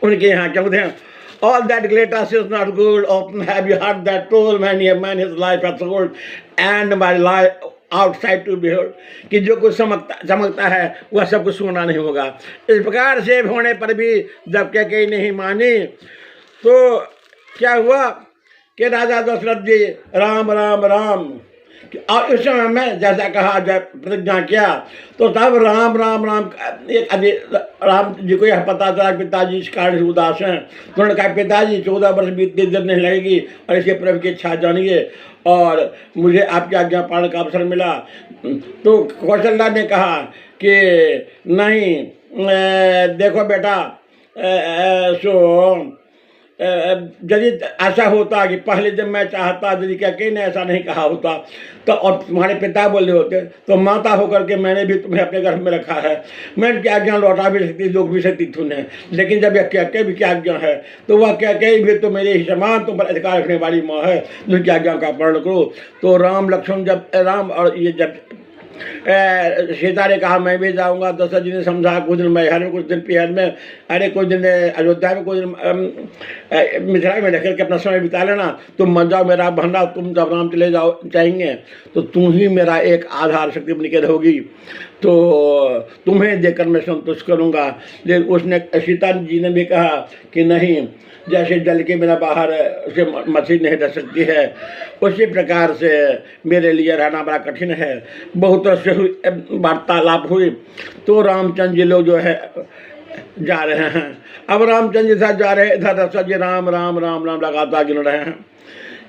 उनके यहाँ क्या बोलते हैं, all that glitters is not good, often have you heard that told many a man his life has sold and my life outside to behold, कि जो कुछ चमकता है वह सब कुछ सोना नहीं होगा। इस प्रकार से होने पर भी जब क्या कहीं नहीं मानी तो क्या हुआ कि राजा दशरथ जी राम राम राम, और उस समय में जैसा कहा जब प्रतिज्ञा किया तो तब राम राम राम एक राम जी को यह पता चला पिताजी इस कारण से उदास हैं। तो उन्होंने कहा पिताजी 14 वर्ष बीतने देर नहीं लगेगी और इसके प्रभु की इच्छा जानिए और मुझे आपकी आज्ञा पालन का अवसर मिला। तो कौशल्या ने कहा कि नहीं देखो बेटा सो यदि ऐसा होता कि पहले जब मैं चाहता, यदि क्या कहीं ने ऐसा नहीं कहा होता तो और तुम्हारे पिता बोले होते तो माता होकर के मैंने भी तुम्हें अपने घर में रखा है, मैं क्या आज्ञा लौटा भी सकती, जोग भी सकती तुम्हें, लेकिन जब यह क्या भी क्या आज्ञा है तो वह क्या भी तो मेरे ही समान तुम पर अधिकार रखने वाली माँ है, उनकी आज्ञा का पालन करो। तो राम लक्ष्मण जब राम और ये जब सीता ने कहा मैं भी जाऊंगा, दशरथ जी ने समझा कुछ दिन मैहर में, कुछ दिन पिहर में, अरे कुछ दिन अयोध्या में, कुछ दिन मिथिला में रह करके अपना समय बिता लेना, तुम मर जाओ मेरा भंडा, तुम जब राम चले जाओ चाहेंगे तो तुम ही मेरा एक आधार शक्ति बन के रहोगी, तो तुम्हें देकर मैं संतुष्ट करूँगा। लेकिन उसने सीता जी ने भी कहा कि नहीं, जैसे जल के बिना बाहर से मछली नहीं रह सकती है उसी प्रकार से मेरे लिए रहना बड़ा कठिन है। बहुत से वार्तालाप हुई तो रामचंद्र जी लोग जो है जा रहे हैं। अब रामचंद्र जी साथ जा रहे हैं, इधर दशरथ जी राम राम राम राम लगातार गिन रहे हैं।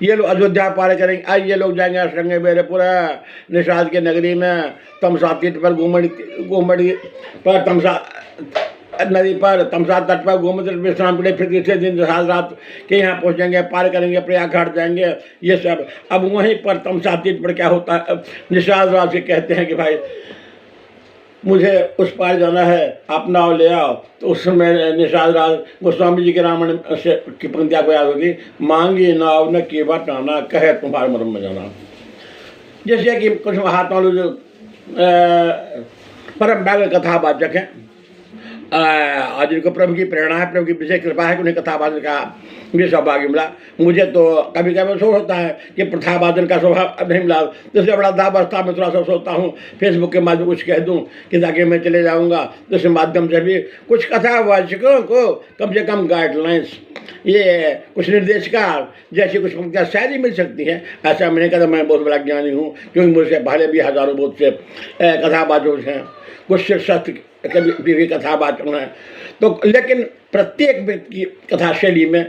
ये लोग अयोध्या पार करेंगे, आज ये लोग जाएंगे श्रृंगे बेरेपुरा निषाद के नगरी में, तमसा तीर्थ पर गोमड़ी पर तमसा नदी पर तमसा तट पर गोमती विश्राम के लिए फिर तीसरे दिन निषाद रात के यहाँ पहुँचेंगे, पार करेंगे, प्रयाग घाट जाएंगे, ये सब। अब वहीं पर तमसा तीर्थ पर क्या होता है, निषाद रात से कहते हैं कि भाई मुझे उस पार जाना है, आप नाव ले आओ। तो उस समय निषाद रात गोस्वामी जी के रामायण से की पंक्तियाँ को याद होती, मांगी नाव न केवा टाना, कहे तुम्हारे मरम में जाना। जैसे कि कुछ महात्मा लोग जो परम व्याग कथावाचक हैं, आज जिनको प्रभु की प्रेरणा है, प्रभु की विशेष कृपा है कि उन्हें कथावाचन का भी सौभाग्य मिला। मुझे तो कभी कभी सोच होता है कि प्रथावाचन का स्वभाव नहीं मिला, तो इसलिए बड़ा दावस्था में थोड़ा सा सोचता हूँ फेसबुक के माध्यम कुछ कह दूँ कि ताकि मैं चले जाऊँगा, तो इस माध्यम से भी कुछ कथावाचकों को कम से कम गाइडलाइंस, ये कुछ निर्देशकार जैसी कुछ पंक्तियाँ शायद ही मिल सकती हैं। ऐसा मैंने कहा मैं बहुत बड़ा ज्ञानी हूँ, क्योंकि मुझसे पहले भी हजारों बहुत से कथावाचक हैं, कुछ शीर्षक कभी भी कथावाचक हैं। तो लेकिन प्रत्येक व्यक्ति की कथा शैली में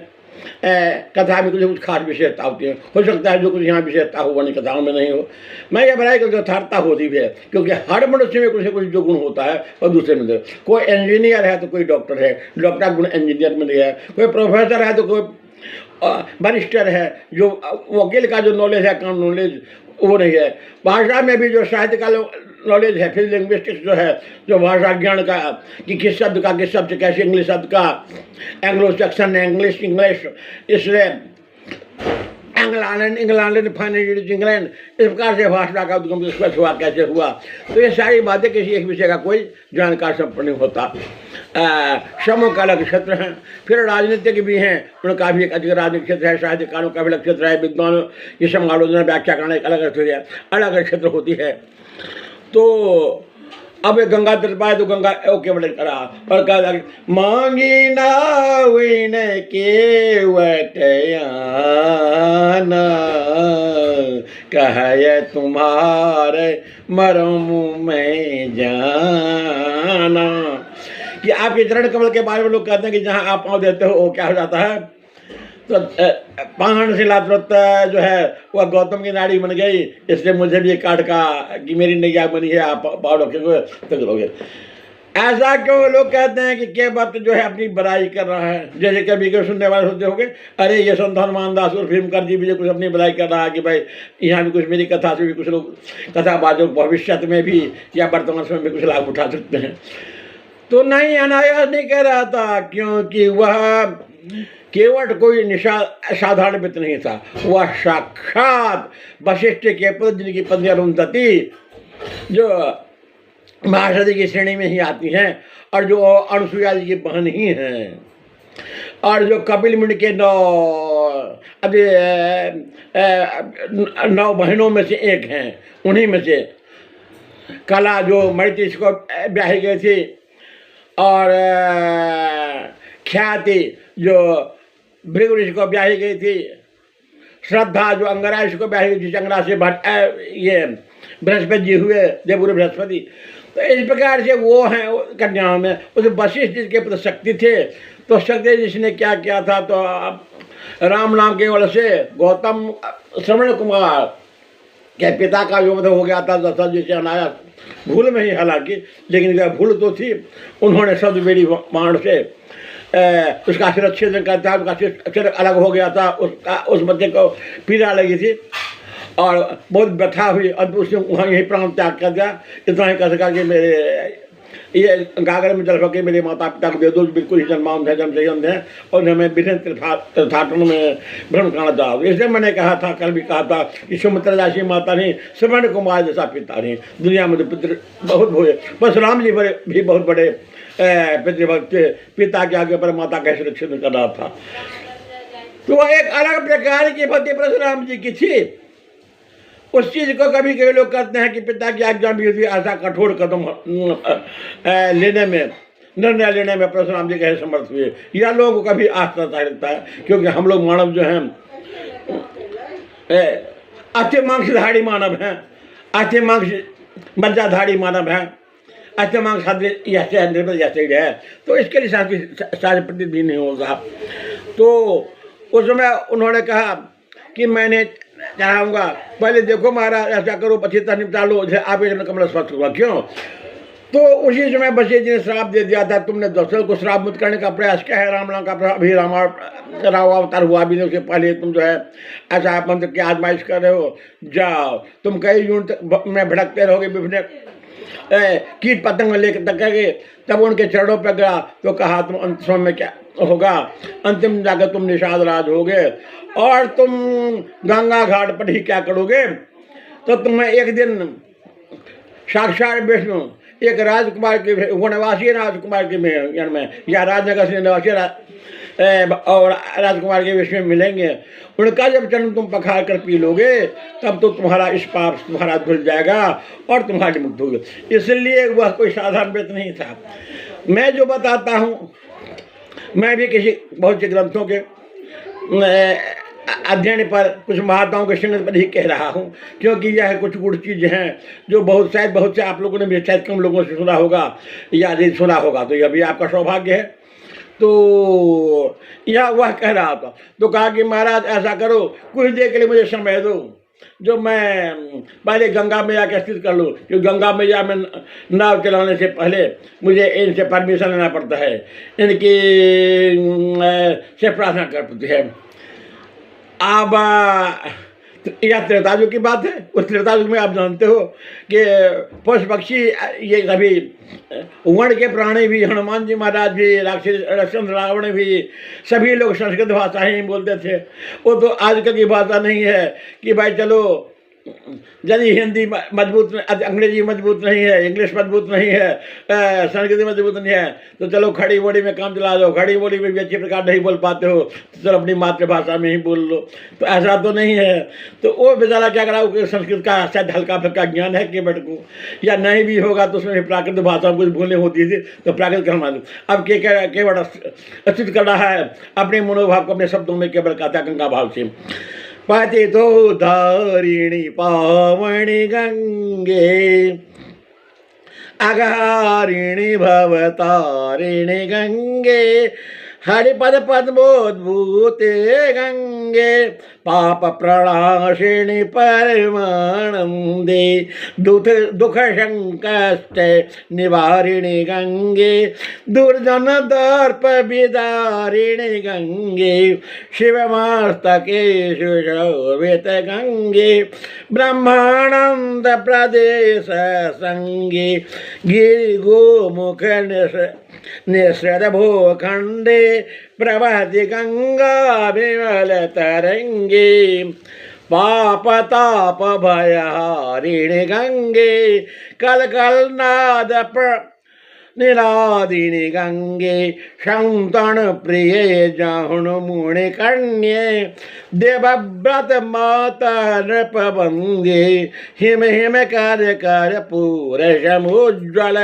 कथा में कुछ खास विशेषता होती है। हो सकता है जो कुछ यहाँ विशेषता हो वही कथाओं में नहीं हो। मैं ये बनाई कि यथार्थता होती भी है, क्योंकि हर मनुष्य में कुछ न कुछ जो गुण होता है और दूसरे में कोई इंजीनियर है तो कोई डॉक्टर है, डॉक्टर गुण इंजीनियर में नहीं है, कोई प्रोफेसर है तो कोई बैरिस्टर है, जो वकील का जो नॉलेज है, कानून नॉलेज वो नहीं है। भाषा में भी जो साहित्य का नॉलेज है, फिर लिंग्विस्टिक्स जो है, जो भाषा ज्ञान का कि किस शब्द का किस शब्द से कैसे इंग्लिश शब्द का एंग्लो सेक्शन इंग्लिश, इसलिए इंग्लैंड फाइनेंस इंग्लैंड, इस प्रकार से भाषा का उद्गम स्पष्ट हुआ, कैसे हुआ। तो ये सारी बातें किसी एक विषय का कोई जानकार संपन्न नहीं होता। समूह का अलग क्षेत्र हैं, फिर राजनीतिक भी हैं, उनका भी एक अधिक राजनीतिक क्षेत्र है, साहित्यकारों का भी अलग क्षेत्र है, विद्वानों की समालोचना व्याख्या करना एक अलग क्षेत्र होती है। तो अब गंगा तट पाए तो गंगा ओके बड़े करा और कहा मांगी नाविन के वटयाना, कहे तुम्हारे मरम में जाना। कि आपके चरण कमल के बारे में लोग कहते हैं कि जहाँ आप पाँव देते हो वो क्या हो जाता है, तो पाण शिला तुरंत जो है वह गौतम की नाड़ी बन गई, इसलिए मुझे भी काट का कि मेरी नैया बनी है, आप पाँव रखेंगे तो करोगे। ऐसा क्यों लोग कहते हैं कि के वक्त जो है अपनी बड़ाई कर रहा है? जैसे कभी कभी सुनने वाले होते होंगे, अरे ये संत हनुमान दास और फिल्म कर दी भी कुछ अपनी बड़ाई कर रहा है कि भाई यहाँ भी कुछ मेरी कथा से भी कुछ लोग कथाबाजों भविष्य में भी या वर्तमान समय में कुछ लाभ उठा सकते हैं। तो नहीं, अनायास नहीं कह रहा था, क्योंकि वह केवट कोई साधारण व्यक्ति नहीं था, वह साक्षात वशिष्ठ के पुत्र जिनकी पत्नी अरुंधति जो महाषधि की श्रेणी में ही आती हैं और जो अनुसुईया जी की बहन ही हैं, और जो कपिल मुनि के 9 बहनों में से एक हैं। उन्हीं में से कला जो मणितीश को ब्याही गई थी, और ख्याति जो भृगु ऋषि को ब्याही गई थी, श्रद्धा जो अंगराज को ब्याही गई थी, चंगरा से ये बृहस्पति जी हुए, देवगुरु बृहस्पति। तो इस प्रकार से वो हैं कन्याओं में। उस वशिष्ठ जी के प्रति शक्ति थे, तो शक्ति जिसने क्या किया था, तो राम नाम के वल से गौतम श्रवण कुमार के पिता का जो हो गया था दशरथ जी से अनायास, भूल में ही हालांकि, लेकिन वह भूल तो थी। उन्होंने शब्द बेड़ी बाण से उसका सिर छेदन करता था, उसका सिर अलग हो गया था, उस बच्चे को पीड़ा लगी थी और बहुत व्यथा हुई, और उसने वहाँ यही प्राण त्याग कर दिया। इतना ही कह सका कि मेरे ये गागर में जल के मेरे माता पिता को दे दो, बिल्कुल ही जन्माउन है, जन्म जन्म है, और हमें विभिन्न तीर्थाटनों में भ्रमण करना चाहो। इसलिए मैंने कहा था, कल भी कहा था कि सुमित्रा जैसी माता नहीं, श्रवण कुमार जैसा पिता नहीं। दुनिया में तो पितृ बहुत हुए, बस राम जी भी बहुत बड़े पितृभक्त, पिता के आगे पर माता कैसे रक्षित कर रहा था। तो वह एक अलग प्रकार की भक्ति परशुराम जी की थी। उस चीज को कभी कभी लोग कहते हैं कि पिता की आज्ञा भी होती, ऐसा कठोर कदम लेने में, निर्णय लेने में परशुराम जी कैसे समर्थ हुए, यह लोगों को कभी आश्चर्य लगता है। क्योंकि हम लोग मानव जो हैं अत्यमांसधारी मानव हैं, अत्यमांस मज्जाधारी मानव हैं, अत्यमांस निर्बल जैसे है, तो इसके लिए सारे प्रतीत भी नहीं होगा। तो उस समय उन्होंने कहा कि मैंने चाहूँगा, पहले देखो महाराज ऐसा करो, पछिता निपटा लो, आप एक कमरा स्वस्थ हुआ। क्यों? तो उसी समय वशिष्ठ जी ने श्राप दे दिया था, तुमने दशरथ को श्राप मुक्त करने का प्रयास किया है, राम का अभी रामावतार हुआ भी नहीं, उसके पहले तुम जो है ऐसा मंत्र की आजमाइश कर रहे हो। जाओ, तुम कई यूं में भड़कते रहोगे, विभिन्न कीट पतंग लेकर तक गए, तब उनके चरणों पर गया तो कहा तुम अंत समय में क्या होगा, अंतिम जाकर तुम निषाद राज होगे, और तुम गंगा घाट पर ही क्या करोगे। तो तुम्हें एक दिन साक्षात विष्णु एक राजकुमार के वनवासी राजकुमार के में या राजनगर से निवासी और राजकुमार के विषय में मिलेंगे। उनका जब जन्म तुम पखार कर पी लोगे, तब तो तुम्हारा इस पाप तुम्हारा धुल जाएगा और तुम्हारी मुक्त होगी। इसलिए वह कोई साधारण व्यक्ति नहीं था। मैं जो बताता हूँ, मैं भी किसी बहुत से ग्रंथों के अध्ययन पर, कुछ महात्माओं के संगत पर ही कह रहा हूँ, क्योंकि यह कुछ गुड़ चीज़ हैं जो बहुत से आप लोगों ने भी शायद कम लोगों से सुना होगा, या यदि सुना होगा तो यह भी आपका सौभाग्य है। तो यह वह कह रहा था, तो कहा कि महाराज ऐसा करो, कुछ देर के लिए मुझे समय दो, जो मैं पहले गंगा मैया के स्थित कर लूँ, क्योंकि गंगा मैया में नाव चलाने से पहले मुझे इनसे परमिशन लेना पड़ता है, इनकी से प्रार्थना कर पड़ती है। अब यह त्रेतायुग की बात है। उस त्रेतायुग में आप जानते हो कि पशु पक्षी ये सभी वर्ण के प्राणी भी, हनुमान जी महाराज भी, राक्षस रावण भी, सभी लोग संस्कृत भाषा ही बोलते थे। वो तो आजकल की भाषा नहीं है कि भाई चलो यदि हिंदी मजबूत, अंग्रेजी मजबूत नहीं है, इंग्लिश मजबूत नहीं है, संस्कृत मजबूत नहीं है, तो चलो खड़ी बोली में काम चला दो। खड़ी बोली में भी अच्छी प्रकार नहीं बोल पाते हो तो चलो अपनी मातृभाषा में ही बोल लो। तो ऐसा तो नहीं है। तो वो बेचारा क्या करा, संस्कृत का शायद हल्का फुल्का ज्ञान है केवट को, या नहीं भी होगा तो उसमें प्राकृतिक भाषा में कुछ भूलें होती थी तो प्राकृतिक कर मालूम। अब केवट अस्तित्व कर रहा है अपने मनोभाव को अपने शब्दों में केवल कहता गंगा भाव से। पतितो धारिणी पावनी गंगे, अघारिणी भवतारिणी गंगे, हरिपद पद्मोद्भूते गंगे पाप प्रणाशिनी परमानंदे दुख संकष्ट निवारिणी गंगे दुर्जन दर्प विदारिणी गंगे शिवमस्तके सुशोभित गंगे ब्रह्मानंद प्रदेश संगे गिरि गोमुख निसृत भूखंडे प्रवहति गंगा विमल तरंगे पाप ताप भयहारिणी गंगे कल कल नाद निरादिनी गंगे शंतन प्रिय जाहुण मुनि कन्ये देवव्रत माता नृपवंदे हिम हिम कर कर पूर समुज्ज्वल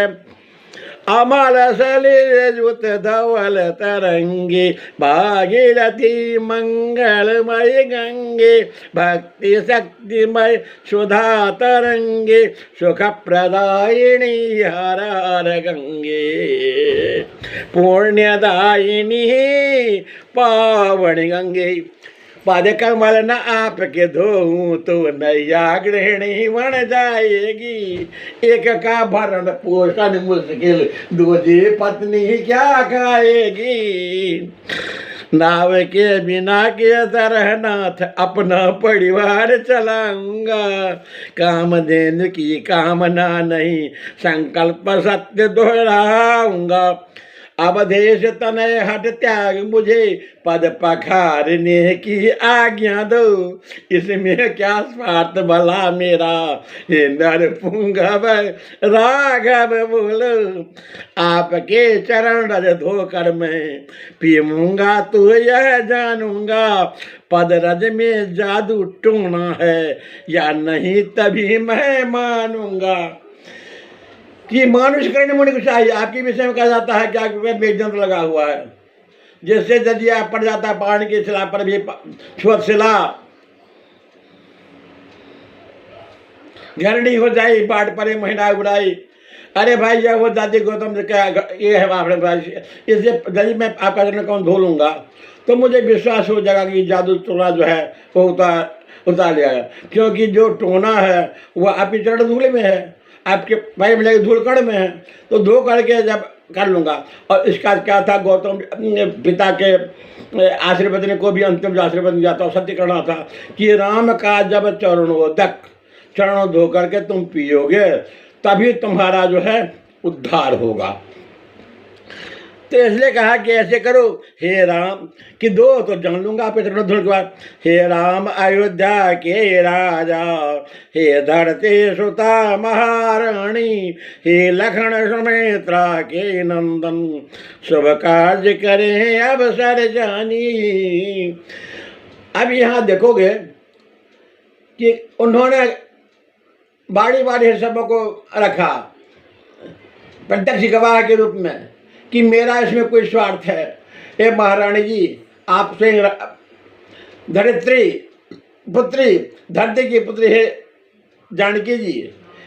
अमल सलिलयुत धवल तरंगे भागीरथी मंगलमय गंगे भक्ति शक्तिमय सुधा तरंगे सुख प्रदायिनी हर हर गंगे पुण्यदायिनी पावनी गंगे पद कमल न आपके धोऊं तो नैया गृहिणी बन जाएगी। एक का भरण पोषण मुश्किल दूजी पत्नी क्या खाएगी। नाव के बिना के तरह नाथ अपना परिवार चलाऊंगा। कामधेनु की कामना नहीं संकल्प सत्य दोहराऊंगा। अवधेश तनय हट त्याग मुझे पद पखारने की आज्ञा दो। इसमें क्या स्वार्थ भला मेरा हे नरपुंगव राघव बोलो। आपके चरण रज धोकर मैं पीऊंगा तो यह जानूंगा पद रज में जादू टूना है या नहीं तभी मैं मानूंगा। कि मानुष करने मुनि को चाहिए। आपके विषय में कहा जाता है कि आपके पेट में एक जंत्र लगा हुआ है जिससे दजिया पड़ जाता है पानी की शिला पर भी छुअत शिला घरनी हो जाए बाट परे महीना उड़ाई। अरे भाई यह वो दादी गौतम से क्या ये है भाई इससे यदि मैं आपका चरण कौन धो लूँगा तो मुझे विश्वास हो जाएगा कि जादू टोना जो है वो उतार लिया है। क्योंकि जो टोना है वह आपके चरण धूले में है, आपके भाई मिलेगी धूलकण में है, तो धो करके जब कर लूँगा। और इसका क्या था गौतम पिता के आशीर्वचन को भी अंतिम जो आशीर्वचन दिया था सत्य करना था कि राम का जब चरणोदक चरणों धो करके तुम पियोगे तभी तुम्हारा जो है उद्धार होगा। तो इसलिए कहा कि ऐसे करो हे राम कि दो तो जान लूंगा आप चरणों धोने के बाद। हे राम अयोध्या के राजा हे धरती सुता महारानी हे लखन सुमित्रा के नंदन शुभ कार्य करें अवसर जानी। अब यहाँ देखोगे कि उन्होंने बाड़ी बाड़ी सबको रखा प्रत्यक्ष गवाह के रूप में कि मेरा इसमें कोई स्वार्थ है। हे महारानी जी आपसे धरित्री पुत्री धरती की पुत्री है जानकी जी,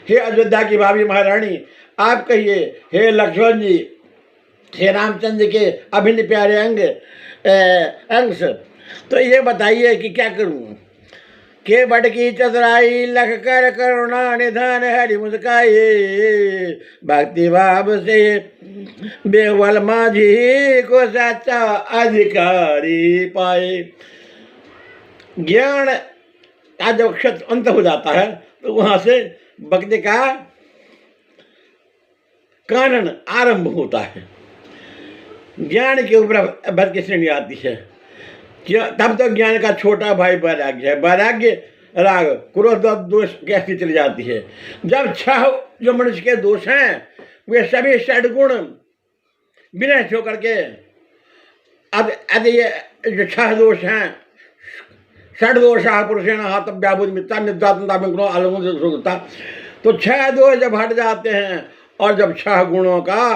हे अयोध्या की भाभी महारानी आप कहिए, हे लक्ष्मण जी हे रामचंद्र के अभिन्न प्यारे अंश, तो ये बताइए कि क्या करूं। के बट की चतुराई लख कर करुणा निधान हरि मुस्काए भक्ति भाव से बेवल माझी को सच्चा अधिकारी पाए। ज्ञान का जब क्षत्र अंत हो जाता है तो वहां से भक्ति का कानन आरंभ होता है। ज्ञान के ऊपर भक्ति श्रेणी आती है। तब तो ज्ञान का छोटा भाई वैराग्य है। वैराग्य राग क्रोध दोष की स्थिति चली जाती है। जब छह जो मनुष्य के दोष हैं वे सभी षडगुण विनष्ट होकर के अब ये जो छह दोष हैं षड दोषा पुरुषेण हातव्याभूत मित्ता निद्रात्मता आलमता, तो छह दोष जब हट जाते हैं और जब छह गुणों का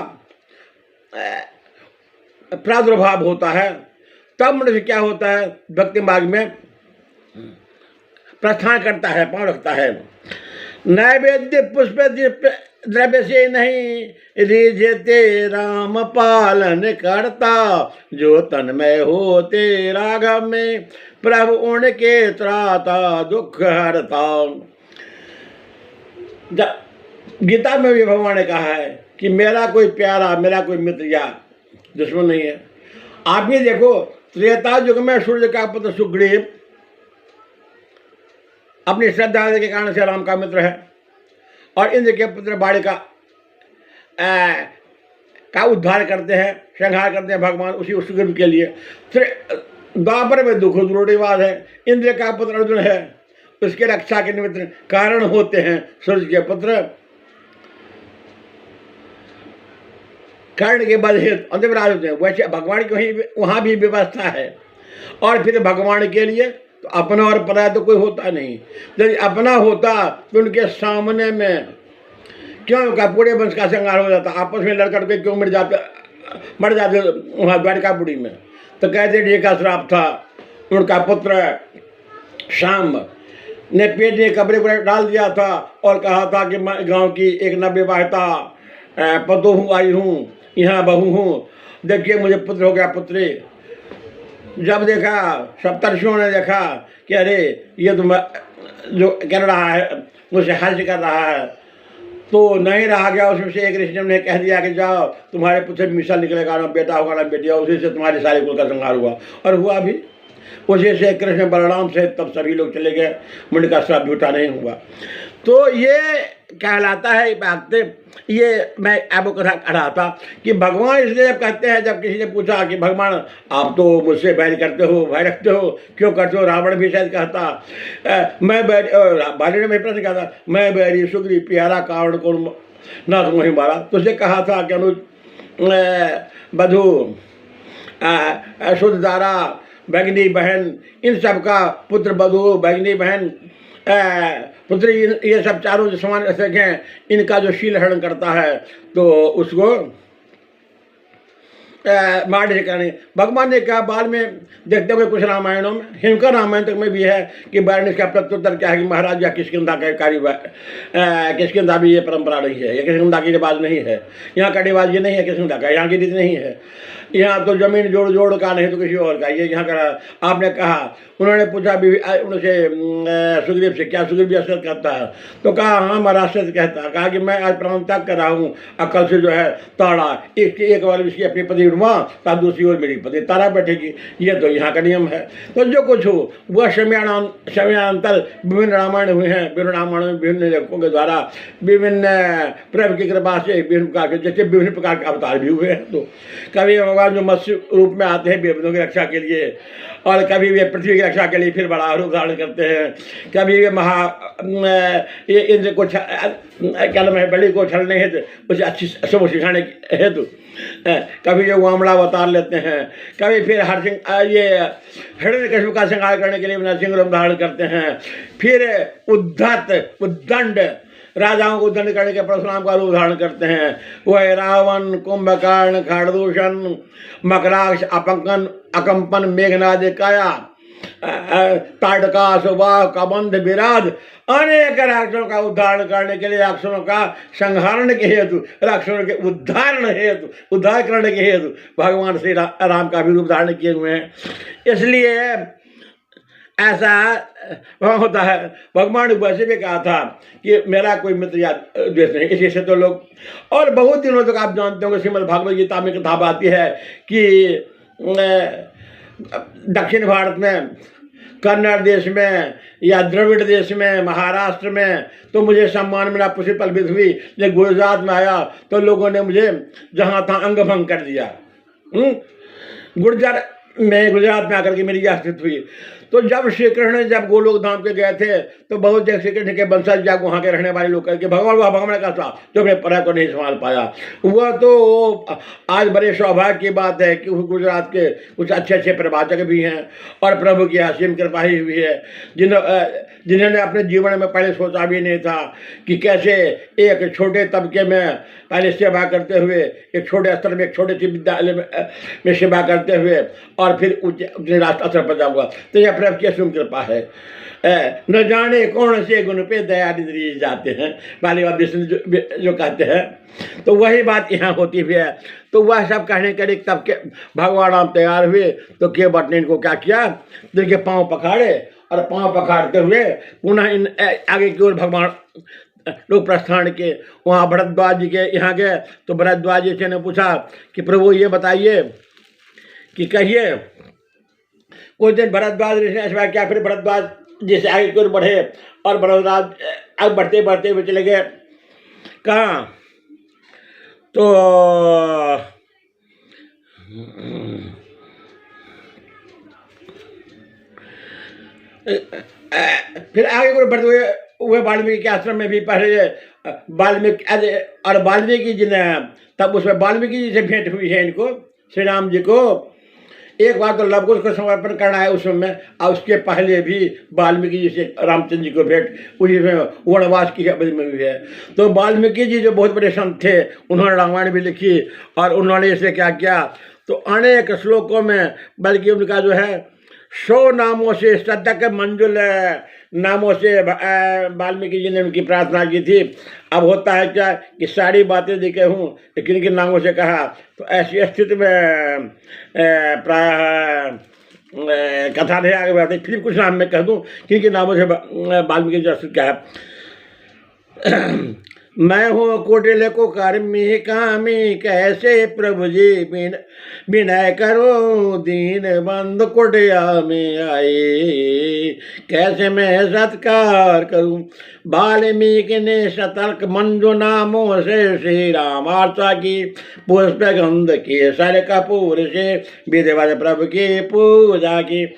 प्रादुर्भाव होता है तब मनुष्य क्या होता है भक्ति मार्ग में प्रस्थान करता है, पांव रखता है। नैवेद्य पुष्प द्रव्य से नहीं रिझते राम पालन करता, जो तन्मय होते राघव में प्रभु उनके त्राता दुख हरता। गीता में भी भगवान ने कहा है कि मेरा कोई प्यारा, मेरा कोई मित्र या दुश्मन नहीं है। आप ये देखो, त्रेता युग में सूर्य का पुत्र सुग्रीव अपनी श्रद्धा के कारण से राम का मित्र है, और इंद्र के पुत्र बालिका का उद्धार करते हैं, संहार करते हैं भगवान उसी सुग्रीव के लिए। द्वापर में दुख रूढ़िवाद है। इंद्र का पुत्र अर्जुन है, उसके रक्षा के निमित्त कारण होते हैं सूर्य के पुत्र कर्ण के बल हेतु अंतर्विराज होते हैं। वैसे भगवान की वहाँ भी व्यवस्था है। और फिर भगवान के लिए तो अपना और पराया तो कोई होता नहीं। यदि अपना होता तो उनके सामने में क्यों का पूरे वंश का संहार हो जाता, आपस में लड़ के क्यों मर जाते वहाँ द्वारकापुरी में। तो कहते जी का श्राप था, उनका पुत्र शाम ने पेट में कपड़े पर डाल दिया था और कहा था कि मैं गांव की एक नवविवाहिता पतोहू आई हूँ, यहाँ बहू हूँ, देखिए मुझे पुत्र हो गया पुत्री। जब देखा सप्तर्षियों ने देखा कि अरे ये तो जो कर रहा है मुझसे हर्ष कर रहा है, तो नहीं रहा गया। उसमें से एक ऋषि ने कह दिया कि जाओ तुम्हारे पुत्र मिसाल निकलेगा, ना बेटा होगा ना बेटी होगा, उसी से तुम्हारे सारे कुल का संहार हुआ। और हुआ भी उसी से कृष्ण बलराम से तब सभी लोग चले गए, मुंड का श्राप झूठा नहीं हुआ। तो ये कहलाता है भक्ति। ये मैं आपको कथा कह रहा था कि भगवान इसलिए जब कहते हैं, जब किसी ने पूछा कि भगवान आप तो मुझसे बैर करते हो, भय रखते हो, क्यों करते हो? रावण भी शायद कहता मैं बैर, बाली ने प्रश्न कहा था मैं बैरी सुग्रीव प्यारा कारण को ना तुम वहीं मारा। तो उसे कहा था कि अनुज बधु शुद्ध दारा भगनी बहन, इन सब का पुत्र बधु भगनी बहन पुत्री, ये सब चारों जो समान ऐसे हैं, इनका जो शील हरण करता है तो उसको मार करने। भगवान ने कहा बाद में देखते हुए कुछ रामायणों में, हिमकर रामायण तक में भी है कि वार्णिक का प्रत्युत्तर क्या है कि महाराज या किष्किंधा का कार्य, किष्किंधा भी ये परंपरा नहीं है, ये किष्किंधा की रिवाज नहीं है, यहाँ का रिवाज ये नहीं है, किष्किंधा का यहाँ की रीति नहीं है। यहाँ तो जमीन जोड़ जोड़ का नहीं तो किसी और का, ये यहाँ का। आपने कहा, उन्होंने पूछा उनसे सुग्रीव से क्या सुग्रीव भी असर कहता है? तो कहा हाँ महाराज से कहता है। कहा कि मैं आज प्राण त्याग कर रहा हूँ, अकल से जो है ताड़ा एक बार इसकी अपनी पति उड़वा तब दूसरी ओर मेरी पति तारा बैठेगी, ये तो यहाँ का नियम है। तो जो कुछ हो वह समयांतर विभिन्न रामायण हुए हैं, विभिन्न रामायण में विभिन्न लेखकों के द्वारा विभिन्न प्रभु की कृपा से विभिन्न प्रकार के, जैसे विभिन्न प्रकार के अवतार भी हुए हैं। तो कभी भगवान जो मत्स्य रूप में आते हैं बेबदों की रक्षा के लिए, और कभी वे पृथ्वी की रक्षा के लिए फिर बड़ा रूप धारण करते हैं, कभी वे ये इंद्र को क्या नाम है बलि को छलने हेतु, उसे अच्छी सब सिखाने हेतु कभी जो वामड़ा अवतार लेते हैं, कभी फिर ये हिरण्यकशिपु का संहार करने के लिए नरसिंह रूप धारण करते हैं, फिर उद्दंड राजाओं को दंड करने के परशुराम का रूप धारण करते हैं। वह रावण, कुंभकर्ण, खरदूषण, मकराक्ष, अकंपन, मेघनाद, काया, ताड़का, सुबाह, कबंध, विराध, अनेक राक्षसों का उद्धारण करने के लिए, राक्षसों का संहारण के हेतु, राक्षसों के उद्धार करने के हेतु भगवान श्री राम का भी रूप धारण किए हुए हैं। इसलिए ऐसा होता है। भगवान ने वैसे भी कहा था कि मेरा कोई मित्र या द्वेष नहीं, इसी से तो लोग, और बहुत दिनों तक आप जानते होंगे श्रीमद् भागवत गीता में किताब आती है कि दक्षिण भारत में, कन्नड़ देश में या द्रविड़ देश में, महाराष्ट्र में तो मुझे सम्मान मिला, पुष्पल विध हुई। जब गुजरात में आया तो लोगों ने मुझे जहाँ था अंग भंग कर दिया। गुजरात में आकर के मेरी यह स्थिति हुई। तो जब श्री कृष्ण जब गोलोक धाम पे गए थे तो बहुत जगह श्री कृष्ण के वंशज जब वहाँ के रहने वाले लोग करके भगवान ने कहा था जो अपने परा को नहीं संभाल पाया। वह तो आज बड़े सौभाग्य की बात है कि गुजरात के कुछ अच्छे प्रवचक भी हैं और प्रभु की असीम कृपा ही हुई है, जिन्होंने अपने जीवन में पहले सोचा भी नहीं था कि कैसे एक छोटे तबके में पहले सेवा करते हुए, एक छोटे स्तर में, एक छोटे से विद्यालय में सेवा करते हुए और फिर उच्च राष्ट्र स्तर पर जाऊँगा। तो यह प्रभु की असुम कृपा है। न जाने कौन से गुण पे दया निधि जाते हैं, वाली बात विष्णु जो कहते हैं, तो वही बात यहाँ होती भी है। तो वह सब कहने के तब के भगवान राम तैयार हुए, तो के भट्ट ने इनको क्या किया, तो इनके पाँव पखाड़े, और पाँव पखाड़ते हुए पुनः इन आगे की ओर भगवान लोग प्रस्थान के वहाँ भरद्वाज जी के यहाँ गए। तो भरद्वाज जी से ने पूछा कि प्रभु ये बताइए कि कहिए, कुछ दिन भरद्वाज ऋषि ने ऐसा क्या, फिर भरद्वाज जी से आगे की ओर बढ़े, और भरद्वाज आगे बढ़ते बढ़ते हुए चले गए कहाँ, तो फिर आगे को बढ़ते हुए वाल्मीकि के आश्रम में भी पहले वाल्मीकि, और वाल्मीकि जी ने तब उसमें वाल्मीकि जी से भेंट हुई है इनको, श्री राम जी को। एक बार तो लवकुश को समर्पण करना है उस समय, और उसके पहले भी वाल्मीकि जी से रामचंद्र जी को भेंट उसी में वनवास की अवधि में हुई है। तो वाल्मीकि जी जो बहुत बड़े संत थे, उन्होंने रामायण भी लिखी, और उन्होंने इसे क्या किया, तो अनेक श्लोकों में, बल्कि उनका जो है 100 नामों से, शतक मंजुल नामों से वाल्मीकि जी ने उनकी प्रार्थना की थी। अब होता है क्या कि सारी बातें लिखे हूँ, लेकिन किन नामों से कहा, तो ऐसी स्थिति में प्राय कथा नहीं आगे बढ़ती, फिर कुछ नाम में कह दूँ किन नामों से वाल्मीकि जी क्या है। मैं हूँ कुटिल को कर्मी कामी, कैसे प्रभु जी विनय करो, दीन बंद कुटिया में आए, कैसे मैं सत्कार करूं। वाल्मीकि ने सतर्क मंजू नामों से श्री रामार्चा की, पुष्प गंध के सर कपूर से विधिवत प्रभु की पूजा की।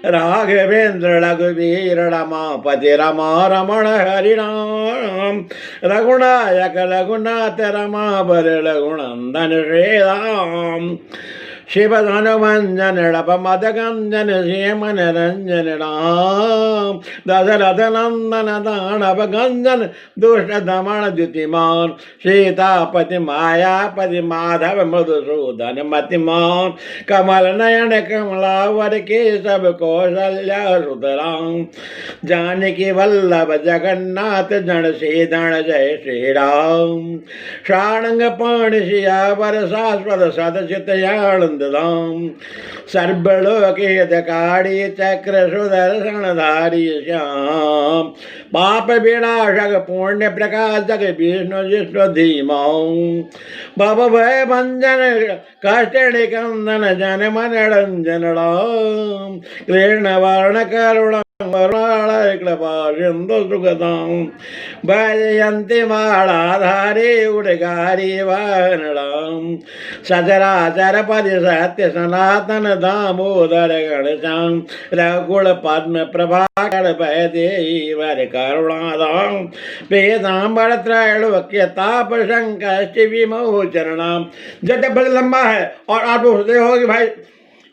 राघवेंद्र रघुवीर रमापति रमा रमण हरि राम, रघुनायक रघुनाथ रमावर रघुनंदन श्री राम। शिव धनुमंजन रप मदगंजन श्रीमन रंजन राम, दशरथ नंदन दानव गंजन दुष्ट दमन द्युतिमान, सीतापति मायापति माधव मधुसूदन मतिमान, कमल नयन कमलावर के सब कौशल्या सुतराम, जानकी वल्लभ जगन्नाथ जन से धन जय श्री राम। शाणंग पाण सियावर शाश्वत सदचित धाम, सर्वलोकहितकारी चक्र सुदर्शनधारी श्याम, पाप विनाशक पुण्य प्रकाशक विष्णु जिष्णु धीमां, भव भय भंजन कष्ट निकंदन जन मन रंजन राम, कृष्ण वर्ण करुण कृपा सिंधु सुगतां, वैजयंती मालाधारी उड़गारी वाहन राम, सचराचर पदि सत्य सनातन दामोदर गणश्याम, रघुकुल पद्म प्रभाकर भय देवर करुणाधाम, पीताम्बर त्रैलोक्य ताप संकष्ट विमोचनाम। जब बड़ा लंबा है और आप सोचते हो कि भाई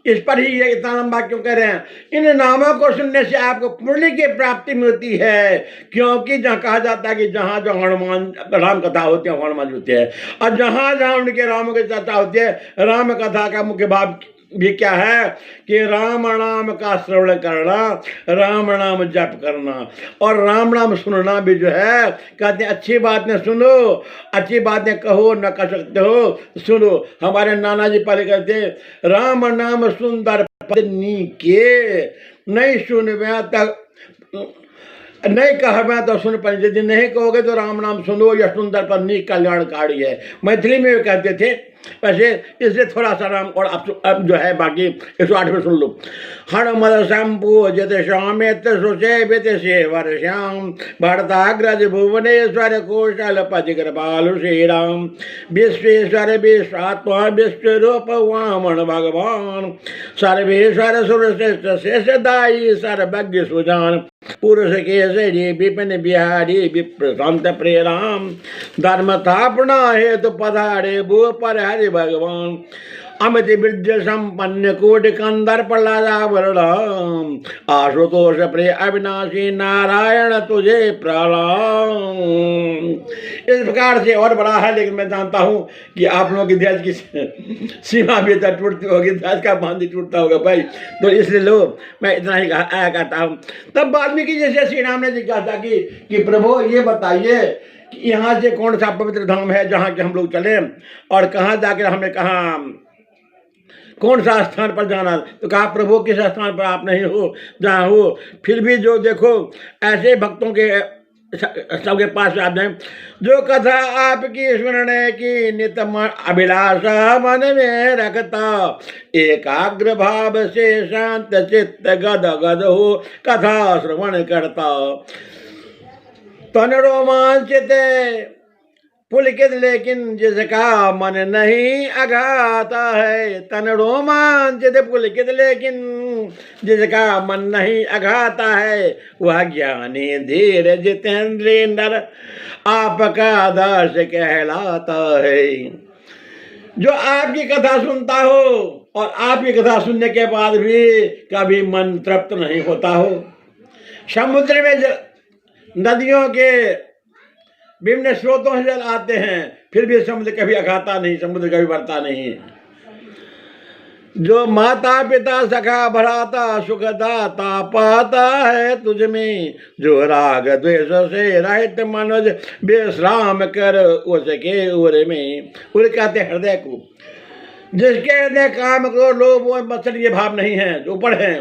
इस पर ही ये इतना लंबा क्यों कर रहे हैं, इन नामों को सुनने से आपको पुण्य की प्राप्ति मिलती है। क्योंकि जहाँ कहा जाता है कि जहाँ जहाँ हनुमान राम कथा होती है हनुमान जी होते हैं, और जहाँ जहाँ उनके राम की चर्चा होती है, राम कथा का मुख्य भाव भी क्या है कि राम नाम का श्रवण करना, राम नाम जप करना, और राम नाम सुनना भी जो है, कहते हैं अच्छी बातें सुनो, अच्छी बातें कहो, न कर सकते हो सुनो। हमारे नाना जी पहले कहते राम नाम सुंदर पत्नी के, नहीं सुनवे तक नहीं कहवे तो सुन पर, यदि नहीं कहोगे तो राम नाम सुनो, यह सुंदर पत्नी कल्याणकारी है। मैथिली में भी कहते थे, वैसे इसलिए थोड़ा सा नाम और अब जो है बाकी 108 में सुन लो। हनुमत संपूजित श्यामित सुसेवित सेवर श्याम, भरताग्रज भुवनेश्वर कौशल पति कृपालु श्री राम, विश्वेश्वर विश्वात्मा विश्व रूप वामन भगवान, सर्वेश्वर सुरश्रेष्ठ शेषदायी सर्वज्ञ सुजान, पुरुष केसरी विपिन बिहारी विप्र संत प्रिय राम, धर्म स्थापना हेतु पधारे भू पर हरि भगवान, अमित विद्य संपन्न कोटि कंदर प्रहलादावरण आशुतोष प्रिय अविनाशी नारायण तुझे प्रणाम। इस प्रकार से और बड़ा है, लेकिन मैं जानता हूँ कि आप लोगों की ध्यान की सीमा भी तक टूटती होगी, ध्यान का बांध टूटता होगा भाई, तो इसलिए लो मैं इतना ही कहता हूँ। तब वाल्मीकि जैसे श्री राम ने जिज्ञासा कि प्रभु ये बताइए कि यहाँ से कौन सा पवित्र धाम है जहाँ के हम लोग चले, और कहाँ जाकर हमें कहाँ कौन सा स्थान पर जाना। तो कहा प्रभु किस स्थान पर आप नहीं हो जहाँ हो, फिर भी जो देखो ऐसे भक्तों के सबके पास आप जाए जो कथा आपकी सुनने की नित अभिलाषा मन में रखता, एकाग्र भाव से शांत चित्त गद गद हो कथा श्रवण करता। तन रोमांचित पुलकित लेकिन जिसका मन नहीं अघाता है, तन रोमांचित पुलकित लेकिन जिसका मन नहीं अघाता है, वह ज्ञानी धीर जितेंद्रिय नर आपका दास कहलाता है। जो आपकी कथा सुनता हो और आपकी कथा सुनने के बाद भी कभी मन तृप्त नहीं होता हो, समुद्र में नदियों के विभिन्न स्रोतों से जल आते हैं, फिर भी समुद्र कभी अघाता नहीं, समुद्र कभी बढ़ता नहीं। जो माता पिता सखा भराता सुखदाता पाता है तुझ में, जो राग द्वेष से रहित मनोज विश्राम कर उसके उर में। उर कहते हृदय को, जिसके हृदय काम क्रोध लोभ और मत्सर ये भाव नहीं है, जो ऊपर है,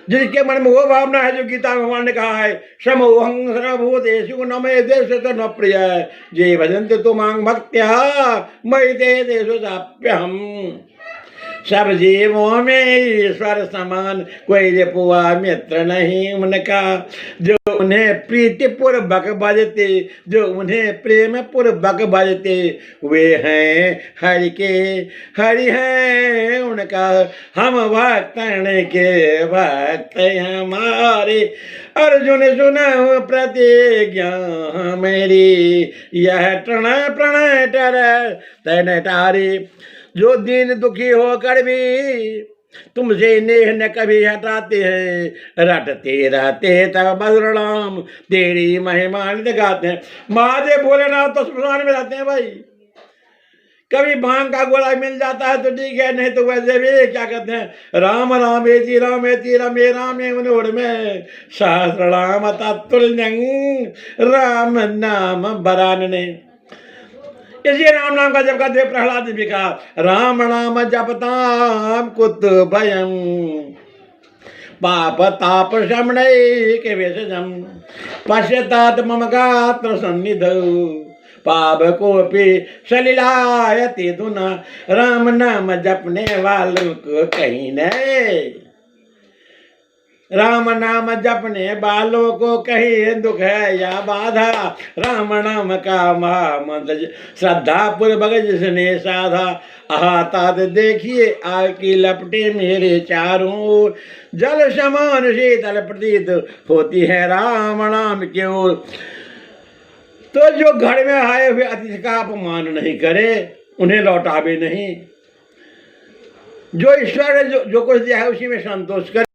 जिसके मन में वो भावना है जो गीता में भगवान ने कहा है, समोहं सर्वभूतेषु न मे द्वेषतो न प्रिय ये भजन्ते तो मांग भक्त्या मयि ते देषु चाप्यहम्। सब जीवों में ईश्वर समान कोई रिपुआ मित्र नहीं उनका, जो उन्हें प्रीति पूर्वक भजते, जो उन्हें प्रेम पूर्वक भजते, वे हैं हरि के हरि हैं उनका। हम भक्तन के भक्त हमारे, अर्जुन सुनो प्रतिज्ञा मेरी, यह प्रणय प्रणय टर तन तारी। जो दीन दुखी होकर भी तुमसे नेह न कभी हटाते हैं, रटते रहते तब मधुर नाम तेरी महिमा नित गाते हैं। महादेव भोलेनाथ तो स्मशान में रहते हैं भाई, कभी भांग का गोला मिल जाता है तो ठीक है, नहीं तो वैसे भी क्या कहते हैं, राम रामेति रामेति रमे रामे मनोर में सहस्रनाम तत्तुल्यं राम नाम बरानने। इसी राम नाम का जप का देव प्रहलाद ने भी कहा, राम नाम जपताम कुत भयम पाप ताप शमनैक विषजम पश्यतात मम गात्र सन्निधौ पाप कोपि सलिलायति धुना। राम नाम जपने वालों को कहीं नहीं, राम नाम जपने वालों को कहीं दुख है या बाधा। राम नाम का महामंत्र श्रद्धा पूर्वक जिसने साधा, आतात देखिए आग की लपटे मेरे चारों ओर, जल समान शीतल प्रतीत होती है राम नाम की ओर। तो जो घर में आए हुए अतिथि का अपमान नहीं करे, उन्हें लौटावे नहीं, जो ईश्वर ने जो कुछ दिया है उसी में संतोष करे।